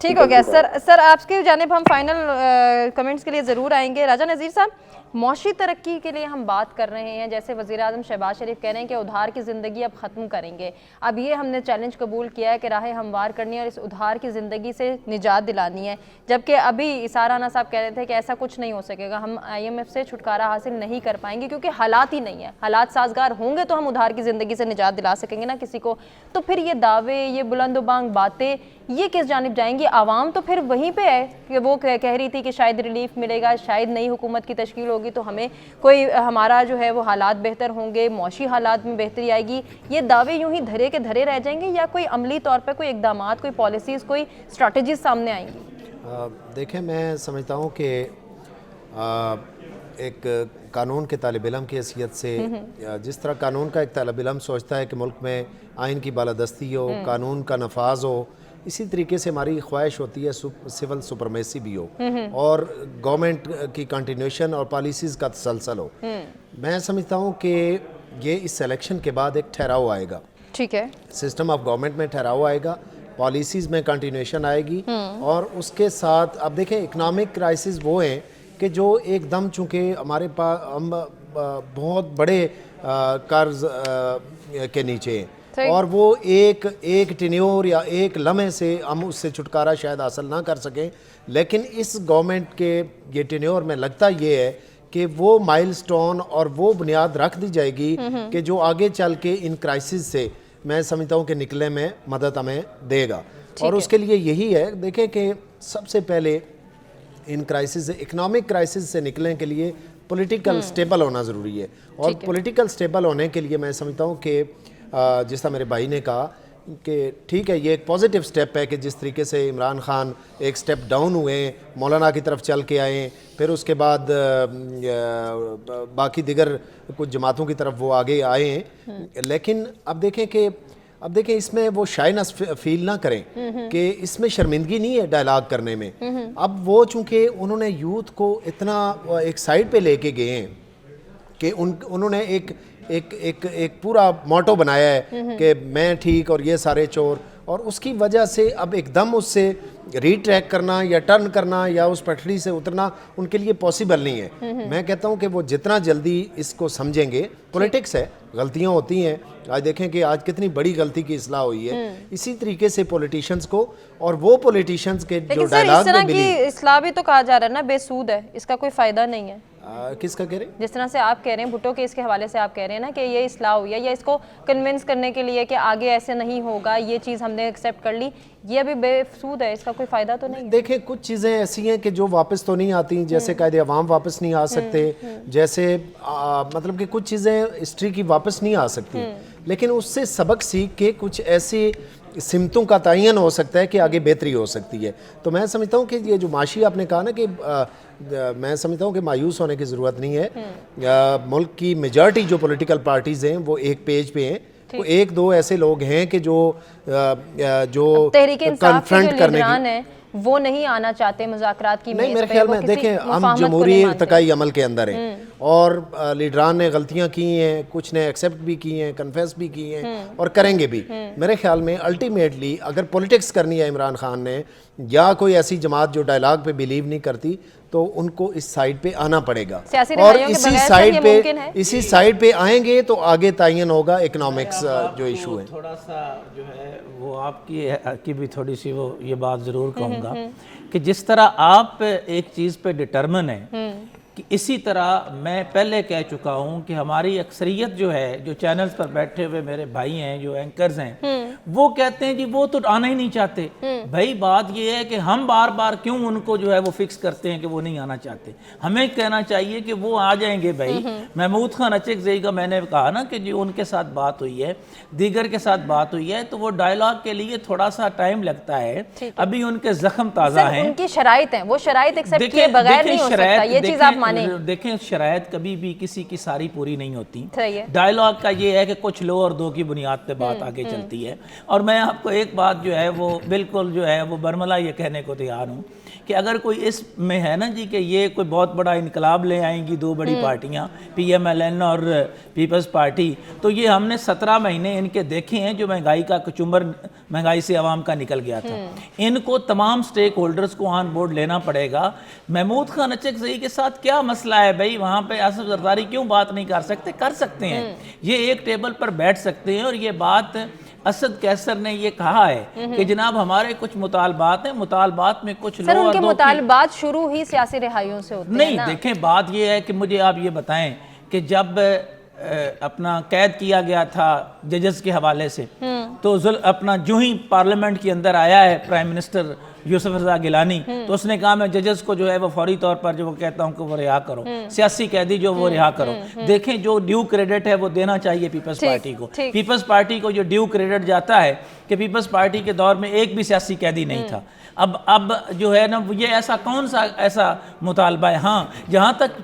ठीक हो गया सर आपकी जानिब हम फाइनल कमेंट्स के लिए ज़रूर आएंगे। राजा नज़ीर साहब, मौशी तरक्की के लिए हम बात कर रहे हैं, जैसे वज़ीर आज़म शहबाज शरीफ कह रहे हैं कि उधार की ज़िंदगी अब ख़त्म करेंगे। अब ये हमने चैलेंज कबूल किया है कि राहें हमवार करनी है और इस उधार की ज़िंदगी से निजात दिलानी है, जबकि अभी इसार राना साहब कह रहे थे कि ऐसा कुछ नहीं हो सकेगा, हम IMF से छुटकारा हासिल नहीं कर पाएंगे क्योंकि हालात ही नहीं है, हालात साजगार होंगे तो हम उधार की ज़िंदगी से निजात दिला सकेंगे ना किसी को। तो फिर ये दावे, ये बुलंदबांग बातें, ये किस जानिब जाएंगी? आवाम तो फिर वहीं पे है कि वो कह रही थी कि शायद रिलीफ मिलेगा, शायद नई हुकूमत की तश्कील होगी तो हमें कोई हमारा जो है वो हालात बेहतर होंगे, मौशी हालात में बेहतरी आएगी। ये दावे यूं ही धरे के धरे रह जाएंगे या कोई अमली तौर पर कोई इकदामात, कोई पॉलिसीज़, कोई स्ट्रैटेजीज सामने आएंगी? देखें, मैं समझता हूँ कि एक कानून के तालिब इल्म की हैसियत से, जिस तरह कानून का एक तालिब इल्म सोचता है कि मुल्क में आइन की बालादस्ती हो, कानून का नफाज हो, इसी तरीके से हमारी ख्वाहिश होती है सिविल सुपरमेसी भी हो और गवर्नमेंट की कंटिन्यूशन और पॉलिसीज़ का तसलसल हो। मैं समझता हूँ कि ये इस इलेक्शन के बाद एक ठहराव आएगा। ठीक है, सिस्टम ऑफ गवर्नमेंट में ठहराव आएगा, पॉलिसीज़ में कंटिन्यूशन आएगी और उसके साथ अब देखें इकनॉमिक क्राइसिस वो हैं कि जो एकदम चूँकि हमारे पास हम बहुत बड़े कर्ज के नीचे हैं और वो एक टेन्योर या एक लम्हे से हम उससे छुटकारा शायद हासिल ना कर सकें, लेकिन इस गवर्नमेंट के ये टेन्योर में लगता ये है कि वो माइलस्टोन और वो बुनियाद रख दी जाएगी कि जो आगे चल के इन क्राइसिस से मैं समझता हूँ कि निकलने में मदद हमें देगा। और उसके लिए यही है, देखें कि सबसे पहले इन क्राइसिस से, इकनॉमिक क्राइसिस से निकलने के लिए पॉलिटिकल स्टेबल होना ज़रूरी है। और पॉलिटिकल स्टेबल होने के लिए मैं समझता हूँ कि जिस तरह मेरे भाई ने कहा कि ठीक है, ये एक पॉजिटिव स्टेप है कि जिस तरीके से इमरान खान एक स्टेप डाउन हुए, मौलाना की तरफ चल के आए, फिर उसके बाद बाकी दिगर कुछ जमातों की तरफ वो आगे आए हैं। लेकिन अब देखें इसमें वो शाइनेस फील ना करें कि इसमें शर्मिंदगी नहीं है डायलॉग करने में। अब वो चूँकि उन्होंने यूथ को इतना एक साइड पे लेके गए हैं कि उन्होंने एक पूरा मोटो बनाया है कि मैं ठीक और ये सारे चोर, और उसकी वजह से अब एकदम उससे रीट्रैक करना या टर्न करना या उस पटरी से उतरना उनके लिए पॉसिबल नहीं है। मैं कहता हूं कि वो जितना जल्दी इसको समझेंगे, पॉलिटिक्स है, गलतियां होती हैं, आज देखें कि आज कितनी बड़ी गलती की इस्लाह हुई है, इसी तरीके से पॉलिटिशियंस को और वो पॉलिटिशियंस के जो डायलॉग में की इस्लाह भी तो कहा जा रहा है ना बेसूद है, इसका कोई फायदा नहीं है। किसका कह रहे हैं? जिस तरह से आप कह रहे हैं भुट्टो केस के हवाले से आप कह रहे हैं ना कि ये इस्लाह हुई है या इसको कन्विंस करने के लिए कि आगे ऐसे नहीं होगा, ये चीज़ हमने एक्सेप्ट कर ली, ये अभी बेसूद है, इसका कोई फ़ायदा तो नहीं। देखें कुछ चीज़ें ऐसी हैं कि जो वापस तो नहीं आती, जैसे कायदे अवाम वापस नहीं आ सकते, जैसे मतलब कि कुछ चीज़ें हिस्ट्री की वापस नहीं आ सकती, लेकिन उससे सबक सीख के कुछ ऐसी सिमतों का तयन हो सकता है कि आगे बेहतरी हो सकती है। तो मैं समझता हूँ कि ये जो माशी आपने कहा ना कि मैं समझता हूँ कि मायूस होने की ज़रूरत नहीं है। मुल्क की मेजॉरिटी जो पॉलिटिकल पार्टीज़ हैं वो एक पेज पे हैं, वो एक दो ऐसे लोग हैं कि जो कन्फ्रंट करने की वो नहीं आना चाहते मुज़ाकरात की। नहीं, मेरे ख्याल में देखें हम जमहूरी इर्तिकाई अमल के अंदर हैं और लीडरान ने गलतियां की हैं, कुछ ने एक्सेप्ट भी की हैं, कन्फेस भी की हैं और करेंगे भी। मेरे ख्याल में अल्टीमेटली अगर पॉलिटिक्स करनी है इमरान खान ने या कोई ऐसी जमात जो डायलॉग पे बिलीव नहीं करती तो उनको इस साइड पे आना पड़ेगा और इसी साइड पे आएंगे तो आगे तयन होगा इकोनॉमिक्स जो इशू है। थोड़ा सा जो है वो आपकी भी थोड़ी सी वो ये बात ज़रूर कहूँगा कि जिस तरह आप एक चीज़ पे डिटर्मिन है कि इसी तरह मैं पहले कह चुका हूँ कि हमारी अक्सरियत जो है, जो चैनल्स पर बैठे हुए मेरे भाई हैं, जो एंकर्स हैं, वो कहते हैं जी वो तो आना ही नहीं चाहते। भाई बात ये है कि हम बार बार क्यों उनको जो है वो फिक्स करते हैं कि वो नहीं आना चाहते। हमें कहना चाहिए कि वो आ जाएंगे। भाई महमूद खान अचकज़ई का मैंने कहा ना कि जो उनके साथ बात हुई है, दीगर के साथ बात हुई है, तो वो डायलॉग के लिए थोड़ा सा टाइम लगता है, अभी उनके जख्म ताज़ा हैं, उनकी शराइत हैं, वो शराइत एक्सेप्ट किए बगैर नहीं हो सकता, ये चीज़ आप माने। देखें शरायत कभी भी किसी की सारी पूरी नहीं होती। डायलॉग का ये है कि कुछ लो और दो की बुनियाद पे बात आगे चलती है। और मैं आपको एक बात जो है वो बिल्कुल जो है वो बरमला ये कहने को तैयार हूँ कि अगर कोई इसमें है ना जी कि ये कोई बहुत बड़ा इनकलाब ले आएंगी दो बड़ी पार्टियाँ PMLN और पीपल्स पार्टी, तो ये हमने 17 महीने इनके देखे हैं जो महंगाई का कचुम्बर महंगाई से आवाम का निकल गया था। इनको तमाम स्टेक होल्डर्स को ऑन बोर्ड लेना पड़ेगा। महमूद खान अचकज़ई के साथ क्या मसला है भाई, वहाँ पे आसिफ ज़रदारी क्यों बात नहीं कर सकते? कर सकते हैं, ये एक टेबल पर बैठ सकते हैं। और ये बात असद कैसर ने ये कहा है कि जनाब हमारे कुछ मुतालबात हैं, मुतालबात में कुछ सर उनके मुतालबात शुरू ही सियासी रिहाइयों से होते हैं नहीं ना? देखें बात ये है कि मुझे आप ये बताएं कि जब अपना कैद किया गया था जजेस के हवाले से, तो अपना जो ही पार्लियामेंट के अंदर आया है प्राइम मिनिस्टर यूसुफ रज़ा गिलानी, तो उसने कहा मैं जजेस को जो है वो फौरी तौर पर जो वो कहता हूँ कि वो रिहा करो, सियासी कैदी जो वो रिहा करो। देखें जो ड्यू क्रेडिट है वो देना चाहिए पीपल्स पार्टी को। पीपल्स पार्टी को जो ड्यू क्रेडिट जाता है कि पीपल्स पार्टी के दौर में एक भी सियासी कैदी नहीं था। अब जो है ना ये ऐसा कौन सा ऐसा मुतालबा है। हाँ, जहाँ तक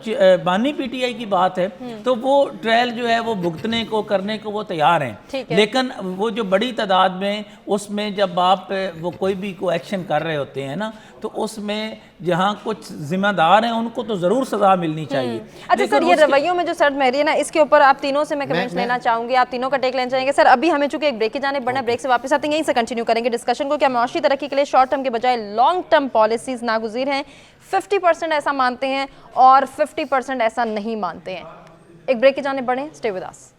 बानी PTI की बात है तो वो ट्रायल जो है वो भुगतने को करने को वो तैयार हैं, लेकिन वो जो बड़ी तादाद में उसमें जब आप वो कोई भी को एक्शन कर रहे होते हैं ना, तो उसमें जहाँ कुछ जिम्मेदार हैं उनको तो ज़रूर सज़ा मिलनी चाहिए। अच्छा सर, ये रवैयों में जो सर्द महरी है ना, इसके ऊपर आप तीनों से मैं कमेंट्स लेना चाहूँगी, आप तीनों का टेक लेना चाहेंगे। सर अभी हमें चूंकि एक ब्रेक की जाने बढ़ना, ब्रेक से वापस आते हैं, यहीं से कंटिन्यू करेंगे डिस्कशन को। क्या माशी तरक्की के लिए शॉर्ट टर्म के बजाय लॉन्ग टर्म पॉलिसीज़ नागुज़ीर हैं? 50% ऐसा मानते हैं और 50% ऐसा नहीं मानते हैं। एक ब्रेक की जाने बढ़ें, stay with us.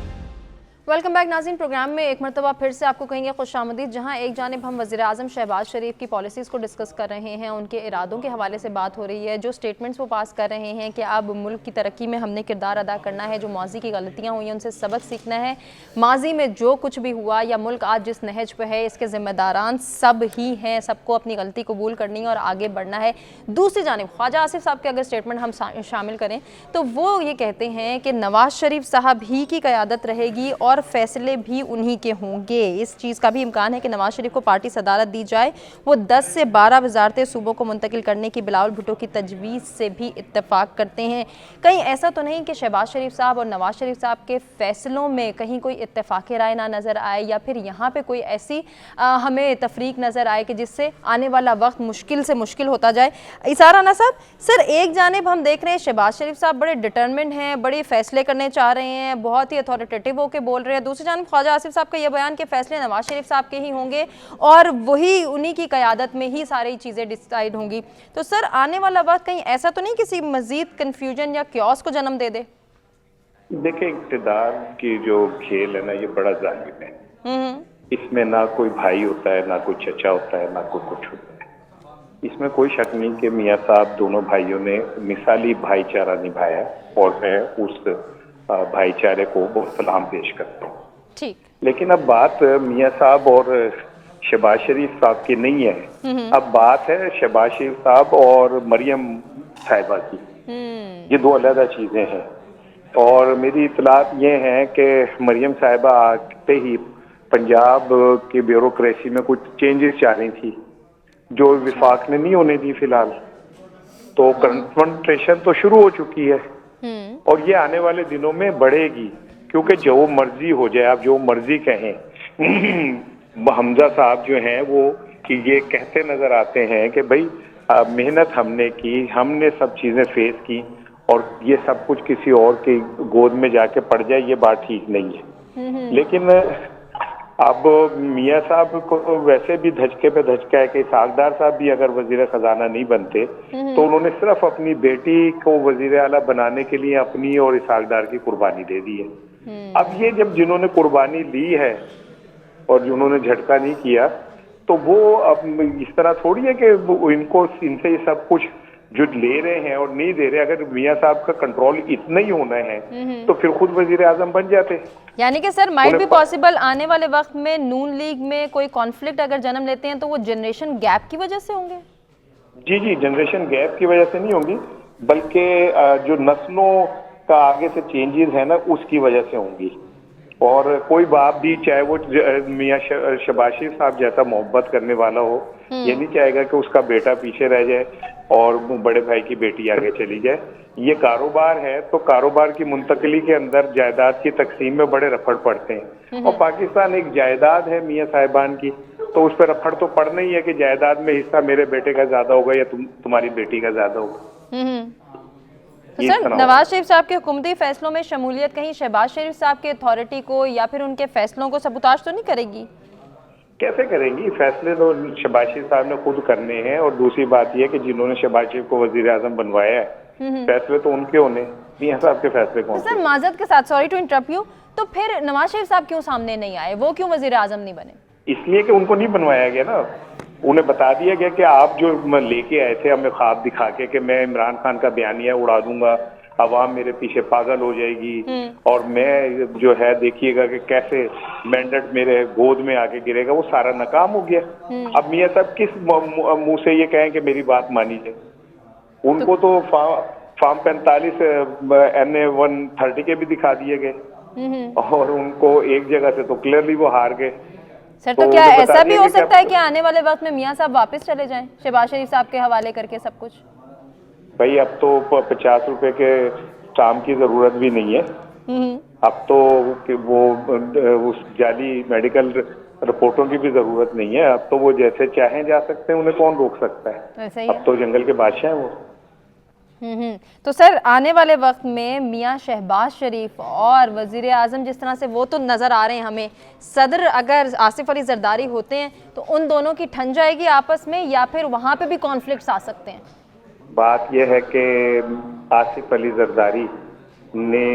Welcome back नाज़रीन, प्रोग्राम में एक मरतबा फिर से आपको कहेंगे खुशामदीद। जहां एक जानिब हम वज़ीर आज़म शहबाज शरीफ की पॉलिसीज़ को डिस्कस कर रहे हैं, उनके इरादों के हवाले से बात हो रही है, जो स्टेटमेंट्स वो पास कर रहे हैं कि अब मुल्क की तरक्की में हमने किरदार अदा करना है, जो माजी की गलतियाँ हुई हैं उनसे सबक सीखना है, माजी में जो कुछ भी हुआ या मुल्क आज जिस नहज पर है इसके ज़िम्मेदारान सब ही हैं, सबको अपनी गलती कबूल करनी है और आगे बढ़ना है। दूसरी जानिब ख्वाजा आसिफ साहब के अगर स्टेटमेंट हम शामिल करें तो वो ये कहते हैं कि नवाज शरीफ साहब ही की क़यादत रहेगी और फैसले भी उन्हीं के होंगे। इस चीज़ का भी इम्कान है कि नवाज शरीफ को पार्टी सदारत दी जाए। वो 10 से 12 वजारतें सूबों को मुंतकिल करने की बिलावल भुट्टो की तजवीज़ से भी इत्तेफाक करते हैं। कहीं ऐसा तो नहीं कि शहबाज शरीफ साहब और नवाज शरीफ साहब के फैसलों में कहीं कोई इत्तेफाक राय ना नज़र आए या फिर यहाँ पे कोई ऐसी हमें तफरीक नज़र आए कि जिससे आने वाला वक्त मुश्किल से मुश्किल होता जाए। इसारा ना साहब, सर एक जानिब हम देख रहे हैं शहबाज शरीफ साहब बड़े डिटर्मिन्ड हैं, बड़े फैसले करने चाह रहे हैं, बहुत ही अथॉरिटेटिव होकर बोल बोल रहे हैं, दूसरी जानब ख्वाजा आसिफ साहब का ये बयान कि फैसले नवाज शरीफ साहब के ही होंगे और वही उन्हीं की क़यादत में ही सारी चीज़ें डिसाइड होंगी। तो सर आने वाला वक्त कहीं ऐसा तो नहीं किसी मज़ीद कन्फ्यूजन या क्योस को जन्म दे दे? देखिए, इक़्तिदार की जो खेल है ना, ये बड़ा जालिम है। इसमें ना कोई भाई होता है, ना कोई चचा होता है, ना कोई कुछ होता है। इसमें कोई शक नहीं कि मियाँ साहब दोनों भाइयों ने मिसाली भाईचारा निभाया और मैं उस भाईचारे को बहुत सलाम पेश करता हूँ। ठीक। लेकिन अब बात मियाँ साहब और शहबाज शरीफ साहब की नहीं है, अब बात है शहबाज शरीफ साहब और मरियम साहिबा की। ये दो अलग चीजें हैं। और मेरी इतलात ये हैं कि मरियम साहिबा आते ही पंजाब की ब्यूरोक्रेसी में कुछ चेंजेस चाह रही थी जो विफाक ने नहीं होने दी फिलहाल। तो कन्फ्रंटेशन तो शुरू हो चुकी है और ये आने वाले दिनों में बढ़ेगी, क्योंकि जो मर्जी हो जाए, आप जो मर्जी कहें, हमजा साहब जो हैं वो कि ये कहते नजर आते हैं कि भाई मेहनत हमने की, हमने सब चीजें फेस की और ये सब कुछ किसी और की गोद में जाके पड़ जाए, ये बात ठीक नहीं है। लेकिन अब मियाँ साहब को वैसे भी धचके पे धचका है कि सागदार साहब भी अगर वजीर खजाना नहीं बनते तो उन्होंने सिर्फ अपनी बेटी को वजीर आला बनाने के लिए अपनी और इसाकदार की कुर्बानी दे दी है। अब ये जब जिन्होंने कुर्बानी ली है और जिन्होंने झटका नहीं किया, तो वो अब इस तरह थोड़ी है कि इनको इनसे ये सब कुछ जो ले रहे हैं और नहीं दे रहे। अगर मियाँ साहब का कंट्रोल इतना ही होना है तो फिर खुद वजीर आजम बन जाते। यानी कि सर माइट भी पॉसिबल आने वाले वक्त में नून लीग में कोई कॉन्फ्लिक्ट अगर जन्म लेते हैं तो वो जनरेशन गैप की वजह से होंगे? जी, जनरेशन गैप की वजह से नहीं होंगी, बल्कि जो नस्लों का आगे से चेंजेस है ना, उसकी वजह से होंगी। और कोई बाप भी, चाहे वो मियाँ शहबाज शरीफ साहब जैसा मोहब्बत करने वाला हो, ये नहीं चाहेगा कि उसका बेटा पीछे रह जाए और बड़े भाई की बेटी आगे चली जाए। ये कारोबार है, तो कारोबार की मुंतकली के अंदर जायदाद की तकसीम में बड़े रफड़ पड़ते हैं। और पाकिस्तान एक जायदाद है मियाँ साहिबान की, तो उस पर रफड़ तो पड़ना ही है कि जायदाद में हिस्सा मेरे बेटे का ज्यादा होगा या तुम्हारी बेटी का ज्यादा होगा। तो सर नवाज शरीफ साहब के हुकूमती फैसलों में शमूलियत कहीं शहबाज शरीफ साहब के अथॉरिटी को या फिर उनके फैसलों को सबूताज तो नहीं करेगी? कैसे करेंगी? फैसले तो शहबाज शरीफ साहब ने खुद करने हैं। और दूसरी बात यह कि जिन्होंने शहबाज शरीफ को वजीर आजम बनवाया है, फैसले तो उनके होने, मियां साहब के फैसले कौन? सर माजरत के साथ, सॉरी टू इंटरप्ट यू, तो फिर नवाज शरीफ साहब क्यों सामने नहीं आए? वो क्यों वजीर आजम नहीं बने? इसलिए कि उनको नहीं बनवाया गया ना। उन्हें बता दिया गया कि आप जो लेके आए थे हमें ख्वाब दिखा के कि मैं इमरान खान का बयानिया उड़ा दूंगा, अवाम मेरे पीछे पागल हो जाएगी और मैं जो है देखिएगा कि कैसे मैंडेट मेरे गोद में आके गिरेगा, वो सारा नाकाम हो गया। अब मियाँ साहब किस मुंह से ये कहें कि मेरी बात मानी जाए? उनको तो फार्म 45 NA 130 के भी दिखा दिए गए और उनको एक जगह से तो क्लियरली वो हार गए। सर तो क्या ऐसा भी हो सकता है कि आने वाले वक्त में मियाँ साहब वापस चले जाएं, शहबाज शरीफ साहब के हवाले करके सब कुछ? भाई अब तो 50 रुपए के काम की जरूरत भी नहीं है। अब तो वो उस जाली मेडिकल रिपोर्टों की भी जरूरत नहीं है। अब तो वो जैसे चाहें जा सकते हैं, उन्हें कौन रोक सकता है? अब तो जंगल के बादशाह हैं वो। तो सर आने वाले वक्त में मियाँ शहबाज शरीफ और वजीर आजम जिस तरह से वो तो नज़र आ रहे हैं हमें, सदर अगर आसिफ अली जरदारी होते हैं तो उन दोनों की ठन जाएगी आपस में या फिर वहाँ पे भी कॉन्फ्लिक्ट्स आ सकते हैं? बात यह है कि आसिफ अली जरदारी ने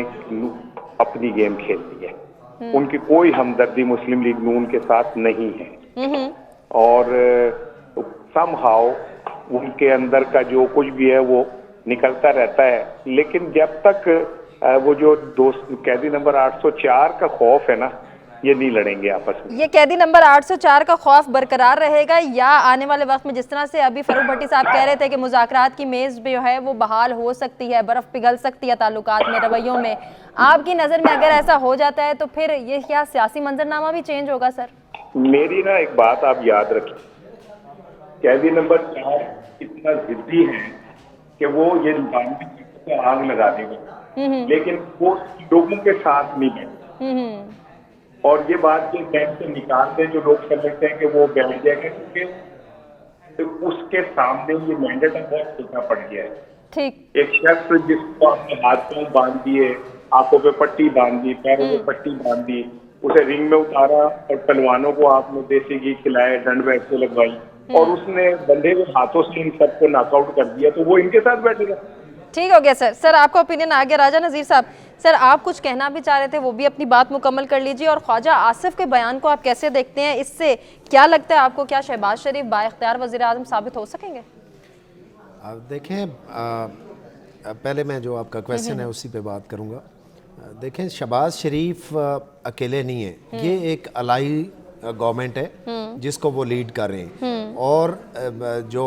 अपनी गेम खेल ली है। उनकी कोई हमदर्दी मुस्लिम लीग नून के साथ नहीं है और समहाउ उनके अंदर का जो कुछ भी है वो निकलता रहता है। लेकिन जब तक वो जो कैदी नंबर 804 का खौफ है ना, ये नहीं लड़ेंगे आपस में। ये कैदी नंबर 804 का खौफ बरकरार रहेगा या आने वाले वक्त में जिस तरह से अभी फरूक भट्टी साहब कह रहे थे कि मुज़ाकरात की मेज़ जो है वो बहाल हो सकती है, बर्फ़ पिघल सकती है ताल्लुकात में, रवैयों में, आपकी नज़र में अगर ऐसा हो जाता है तो फिर ये क्या सियासी मंजरनामा भी चेंज होगा? सर मेरी ना एक बात आप याद रखिए, कैदी नंबर 4 इतना जिद्दी है कि वो ये को आग लगा देगा, लेकिन वो लोगों के साथ नहीं बैठे। और ये बात के बैंक से निकाल दें जो लोग समझते हैं कि वो बैठ जाएगा, क्योंकि तो उसके सामने ये मैंडेट बहुत छोटा पड़ गया है। ठीक, एक शख्स जिसको आपने हाथ पांव बांध दिए आंखों पे पट्टी बांध दी, पैरों पे पट्टी बांध दी, उसे रिंग में उतारा और पहलवानों को आपने देसी घी खिलाए, दंड बैठ से लगवाई और उसने बंधे हुए हाथों से इन सबको नॉकआउट कर दिया, तो वो इनके साथ बैठेगा। ठीक हो गया सर। सर आपका ओपिनियन आ गया। राजा नज़ीर साहब, सर आप कुछ कहना भी चाह रहे थे, वो भी अपनी बात मुकम्मल कर लीजिए। और ख्वाजा आसिफ के बयान को आप कैसे देखते हैं? इससे क्या लगता है आपको, क्या शहबाज शरीफ बाइख्तियार वज़ीर आज़म साबित हो सकेंगे? अब देखें, पहले मैं जो आपका क्वेश्चन है उसी पे बात करूंगा। देखें, शहबाज शरीफ अकेले नहीं है, ये एक अलाई गवर्नमेंट है जिसको वो लीड कर रहे हैं और जो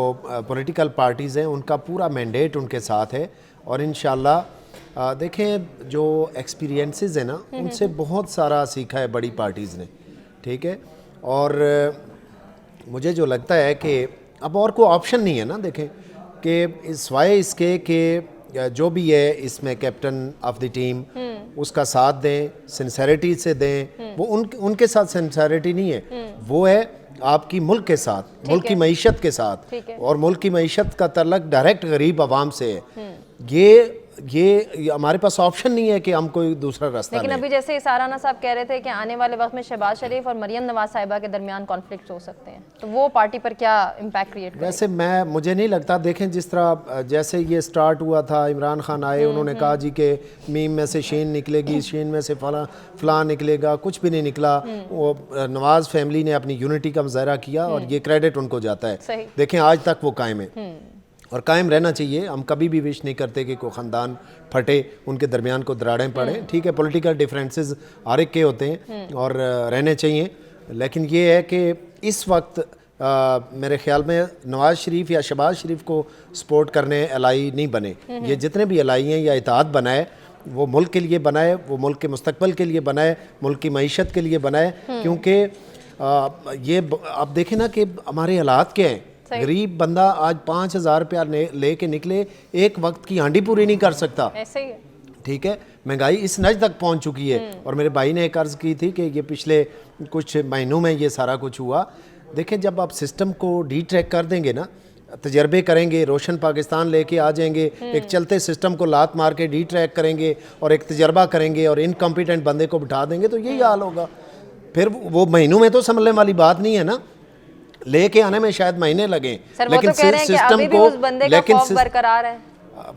पॉलिटिकल पार्टीज़ हैं उनका पूरा मैंडेट उनके साथ है। और इंशाल्लाह देखें, जो एक्सपीरियंसेस है ना, उनसे बहुत सारा सीखा है बड़ी पार्टीज़ ने, ठीक है। और मुझे जो लगता है कि अब और कोई ऑप्शन नहीं है ना, देखें कि सिवाय इसके कि जो भी है इसमें कैप्टन ऑफ द टीम उसका साथ दें, सिंसेरिटी से दें। वो उनके साथ सिंसेरिटी नहीं है, वो है आपकी मुल्क के साथ, मुल्क की मईशत के साथ, और मुल्क की मईशत का तल्लुक डायरेक्ट गरीब आवाम से है। ये हमारे पास ऑप्शन नहीं है कि हम कोई दूसरा रास्ता लेकिन अभी जैसे इसाराना साहब कह रहे थे कि आने वाले वक्त में शहबाज शरीफ और मरियम नवाज साहिबा के दरमियान कॉन्फ्लिक्ट हो सकते हैं, तो वो पार्टी पर क्या इम्पैक्ट क्रिएट करेगा? वैसे मुझे नहीं लगता। देखें, जिस तरह जैसे ये स्टार्ट हुआ था, इमरान खान आए, उन्होंने कहा जी के मीम में से शीन निकलेगी, शीन में से फलां निकलेगा, कुछ भी नहीं निकला। वो नवाज फैमिली ने अपनी यूनिटी का मुजाहरा किया और ये क्रेडिट उनको जाता है। देखें, आज तक वो कायम है और कायम रहना चाहिए। हम कभी भी विश नहीं करते कि कोई ख़ानदान फटे, उनके दरमियान को दरारें पड़े। ठीक है, पॉलिटिकल डिफरेंसेस हर एक के होते हैं और रहने चाहिए, लेकिन ये है कि इस वक्त मेरे ख्याल में नवाज शरीफ या शहबाज शरीफ को सपोर्ट करने अलाई नहीं बने। ये जितने भी अलाई हैं या इत्तेहाद बनाए, वो मुल्क के लिए बनाए, वो मुल्क के मुस्तकबिल के लिए बनाए, मुल्क की मईशत के लिए बनाए। क्योंकि ये आप देखें ना कि हमारे हालात क्या हैं। गरीब बंदा आज 5,000 रुपया लेके निकले, एक वक्त की हांडी पूरी नहीं कर सकता। ऐसे ही है। ठीक है, महंगाई इस नज तक पहुंच चुकी है। और मेरे भाई ने एक अर्ज़ की थी कि ये पिछले कुछ महीनों में ये सारा कुछ हुआ। देखें, जब आप सिस्टम को डी ट्रैक कर देंगे ना, तजर्बे करेंगे, रोशन पाकिस्तान लेके आ जाएंगे, एक चलते सिस्टम को लात मार के डी ट्रैक करेंगे और एक तजर्बा करेंगे और इनकम्पिटेंट बंदे को बिठा देंगे, तो यही हाल होगा। फिर वो महीनों में तो संभलने वाली बात नहीं है ना, लेके आने में शायद महीने लगे, लेकिन सिस्टम को बरकरार है।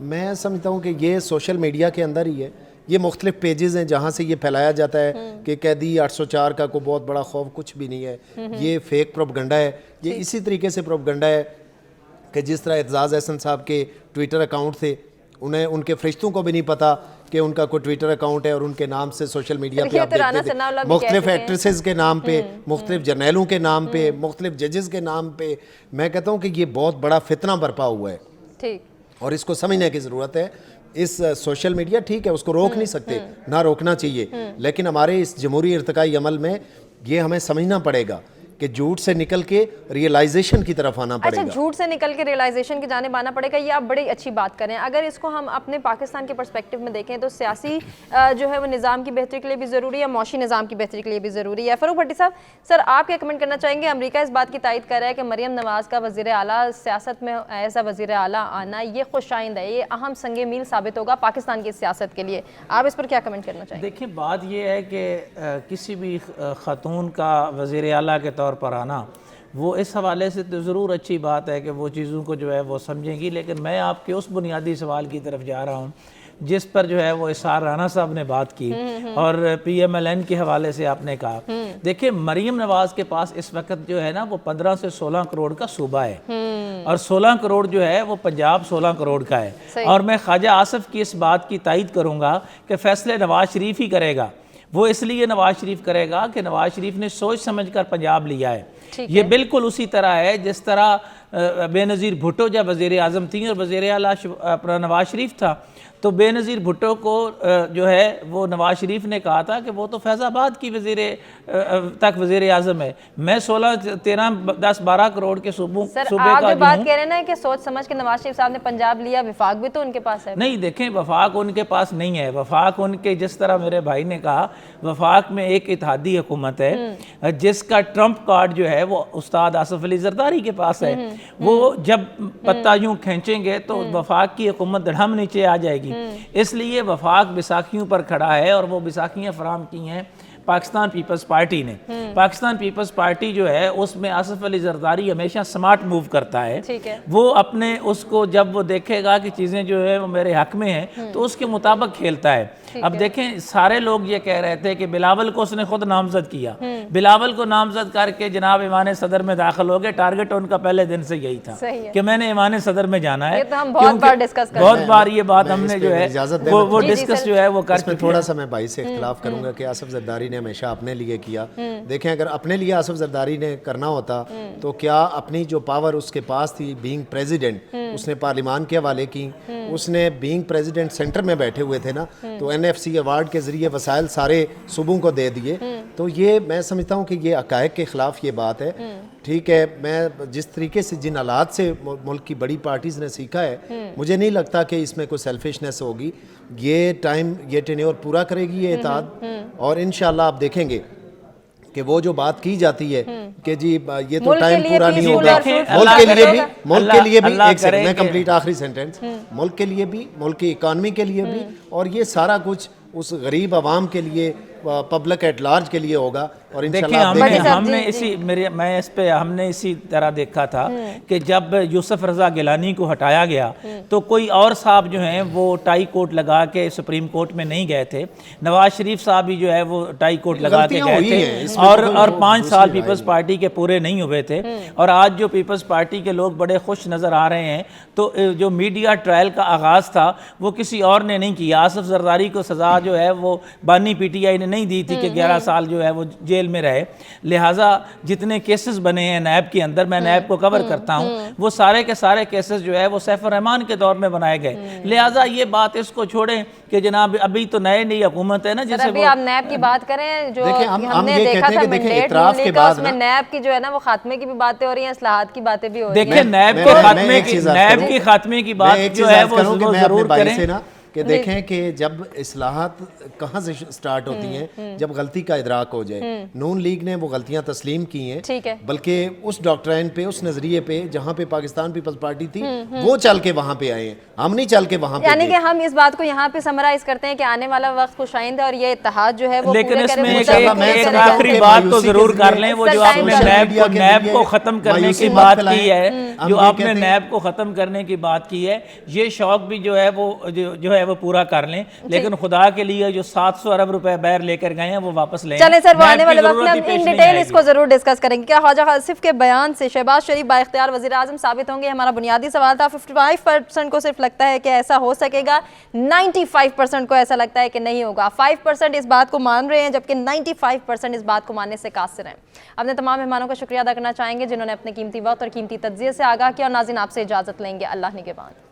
मैं समझता हूँ कि ये सोशल मीडिया के अंदर ही है। ये मुख्तलिफ पेजेस हैं जहाँ से ये फैलाया जाता है कि कैदी 804 का कोई बहुत बड़ा खौफ कुछ भी नहीं है। ये फेक प्रोपगंडा है। ये इसी तरीके से प्रोपगंडा है कि जिस तरह एतजाज़ अहसन साहब के ट्विटर अकाउंट थे, उन्हें उनके फरिश्तों को भी नहीं पता कि उनका कोई ट्विटर अकाउंट है और उनके नाम से सोशल मीडिया पे आप देखते थे मुख्तलिफ एक्ट्रेसेस के नाम पे, मुख्तलिफ जर्नैलों के नाम पे, मुख्तलिफ जजेस के नाम पे। मैं कहता हूँ कि ये बहुत बड़ा फितना बरपा हुआ है। ठीक, और इसको समझने की ज़रूरत है। इस सोशल मीडिया ठीक है, उसको रोक नहीं सकते, ना रोकना चाहिए, लेकिन हमारे इस जमहूरी इर्तिकाई अमल में ये हमें समझना पड़ेगा कि झूठ से निकल के रियलाइजेशन की तरफ आना पड़ेगा। अच्छा, झूठ से निकल के रियलाइजेशन की जानिब आना पड़ेगा, ये आप बड़ी अच्छी बात करें। अगर इसको हम अपने पाकिस्तान के पर्सपेक्टिव में देखें तो सियासी जो है वो निज़ाम की बेहतरी के लिए भी ज़रूरी है, मौशी निज़ाम की बेहतरी के लिए भी ज़रूरी है। फ़रूख भट्टी साहब, सर आप क्या कमेंट करना चाहेंगे? अमेरिका इस बात की तायद कर रहा है कि मरियम नवाज़ का वज़ीर आला सियासत में ऐसा वज़ीर आला आना ये खुशाइंद है, ये अहम संगे मील साबित होगा पाकिस्तान की सियासत के लिए। आप इस पर क्या कमेंट करना चाहेंगे? देखिए, बात यह है कि किसी भी ख़ातून का वज़ीर आला के तौर पर आना, वो इस हवाले से तो ज़रूर अच्छी बात है कि वो चीज़ों को जो है वो समझेंगी। लेकिन मैं आपके उस बुनियादी सवाल की तरफ जा रहा हूँ जिस पर जो है वो इसार राना साहब ने बात की और PMLN के हवाले से आपने कहा। देखिए, मरियम नवाज़ के पास इस वक्त जो है ना वो 15 से 16 करोड़ का सूबा है और 16 करोड़ जो है वो पंजाब 16 करोड़ का है। और मैं ख्वाजा आसिफ की इस बात की तायद करूँगा कि फ़ैसले नवाज शरीफ ही करेगा। वो इसलिए नवाज शरीफ करेगा कि नवाज शरीफ ने सोच समझकर पंजाब लिया है। ये बिल्कुल उसी तरह है जिस तरह बेनज़ीर भुट्टो जब वज़ीर आज़म थी और वज़ीर आला अपना नवाज शरीफ था, तो बेनज़ीर भुट्टो को जो है वो नवाज शरीफ ने कहा था कि वो तो फैज़ाबाद की तक वज़ीर आज़म है, मैं 16, 13, 10, 12 करोड़ के सूबे का आप जो बात कह रहे हैं ना कि सोच समझ के नवाज शरीफ साहब ने पंजाब लिया, वफाक भी तो उनके पास है। नहीं, देखें, वफाक उनके पास नहीं है। वफाक उनके, जिस तरह मेरे भाई ने कहा, वफाक में एक इत्तेहादी हुकूमत है जिसका ट्रम्प कार्ड जो है वो उस्ताद आसिफ अली जरदारी के पास है। वो जब पत्ता यूं खींचेंगे तो वफाक की हुकूमत धड़म नीचे आ जाएगी। इसलिए वफाक बैसाखियों पर खड़ा है और वो बैसाखियाँ फराम की हैं पाकिस्तान पीपल्स पार्टी ने। पाकिस्तान पीपल्स पार्टी जो है उसमें आसिफ अली जरदारी हमेशा स्मार्ट मूव करता है। ठीक है। वो अपने उसको जब वो देखेगा कि चीज़ें जो है वो मेरे हक में हैं तो उसके मुताबिक खेलता है। अब देखें, सारे लोग ये कह रहे थे कि बिलावल को उसने खुद नामजद किया, बिलावल को नामजद करके जनाब ईमान सदर में दाखिल हो गए। टारगेट उनका पहले दिन से यही था कि मैंने ईमान सदर में जाना है। ये तो हम बहुत बार डिस्कस कर बहुत बार ये बात हमने जो है वो डिस्कस जो है वो कर इसमें थोड़ा सा मैं भाई से इख्तिलाफ करूंगा कि आसिफ जरदारी ने हमेशा अपने लिए किया। देखें, अगर अपने लिए आसिफ जरदारी ने करना होता तो क्या अपनी जो पावर उसके पास थी बीइंग प्रेसिडेंट, उसने पार्लिमान के हवाले की, उसने बीइंग प्रेसिडेंट सेंटर में बैठे हुए थे ना, तो NFC अवार्ड के जरिए वसाइल सारे सूबों को दे दिए। तो ये मैं समझता हूँ कि ये हक़ाइक़ के ख़िलाफ़ ये बात है। ठीक है, मैं जिस तरीके से जिन हालात से मुल्क की बड़ी पार्टीज़ ने सीखा है, मुझे नहीं लगता कि इसमें कोई सेल्फिशनेस होगी। ये टाइम, ये टेन्योर पूरा करेगी ये इत्तेहाद, और इंशाल्लाह आप देखेंगे कि वो जो बात की जाती है कि जी ये तो टाइम पूरा नहीं होगा, मुल्क के लिए भी एक सेकंड मैं कंप्लीट आखिरी सेंटेंस, मुल्क के लिए भी, मुल्क की इकानमी के लिए भी, और ये सारा कुछ उस गरीब आवाम के लिए, पब्लिक एट लार्ज के लिए होगा। और इंशाल्लाह हमने इसी मैं इस पे हमने इसी तरह देखा था कि जब यूसुफ रजा गिलानी को हटाया गया तो कोई और साहब जो हैं वो टाई कोट लगा के सुप्रीम कोर्ट में नहीं गए थे। नवाज शरीफ साहब भी जो है वो टाई कोट लगा के गए थे और 5 साल पीपल्स पार्टी के पूरे नहीं हुए थे। और आज जो पीपल्स पार्टी के लोग बड़े खुश नज़र आ रहे हैं, तो जो मीडिया ट्रायल का आगाज़ था वो किसी और ने नहीं किया। आसिफ जरदारी को सज़ा जो है वो बानी PTI ने नहीं दी थी कि 11 साल जो है वो जेल में रहे। लिहाजा जितने केसेस बने हैं नैब के अंदर, मैं नैब को कवर करता हूं, वो सारे के सारे केसेस जो है वो सैफ रहमान के दौर में बनाए गए। लिहाजा ये बात इसको छोड़ें कि जनाब अभी तो नई हुकूमत है ना, जैसे अभी आप नैब की बात करें, जो हमने ये देखा कहते था हैं कि देखिए मैंडेट इतराफ़ के बाद उसमें नैब की जो है ना वो खात्मे की भी बातें हो रही हैं, इस्लाहात की बातें भी हो रही हैं। देखिए नैब के खात्मे की बात जो है वो जरूर करें कि देखें कि जब इस्लाहात कहाँ से स्टार्ट होती हैं, जब गलती का इदराक हो जाए। नून लीग ने वो गलतियां तस्लीम की हैं, ठीक है, बल्कि उस डॉक्ट्राइन पे, उस नजरिए पे जहाँ पे पाकिस्तान पीपल्स पार्टी थी वो चल के वहाँ पे आए हैं, हम नहीं चल के वहाँ पे। यानी कि हम इस बात को यहाँ पे समराइज करते हैं कि आने वाला वक्त खुशाइंद है और ये इत्तेहाद जो है वो लेकिन पूरे इसमें एक आखिरी बात तो जरूर कर लें, वो जो आपने नैब को खत्म करने की बात की है, जो आपने नैब को खत्म करने की बात की है, ये शौक भी जो है वो पूरा कर लें। लेकिन खुदा के लिए जो 700 अरब रुपए बैर लेकर गए हैं वो वापस लें। चलें सर, वो आने वाले वक्त में हम इन डिटेल इसको जरूर डिस्कस करेंगे। क्या ख्वाजा आसिफ के बयान से शहबाज शरीफ बाइख्तियार वज़ीर आज़म साबित होंगे? हमारा बुनियादी सवाल था। 55% को सिर्फ लगता है कि ऐसा हो सकेगा, 95% को ऐसा लगता है कि नहीं होगा। 5% इस बात को मान रहे हैं, जबकि 95% इस बात को मानने से कासिर हैं। अपने तमाम मेहमानों का शुक्रिया अदा करना चाहेंगे जिन्होंने अपने कीमती वक्त और कीमती तज्ज़िये से आगाह किया। और नाज़रीन, आपसे इजाज़त लेंगे। अल्लाह निगहबान।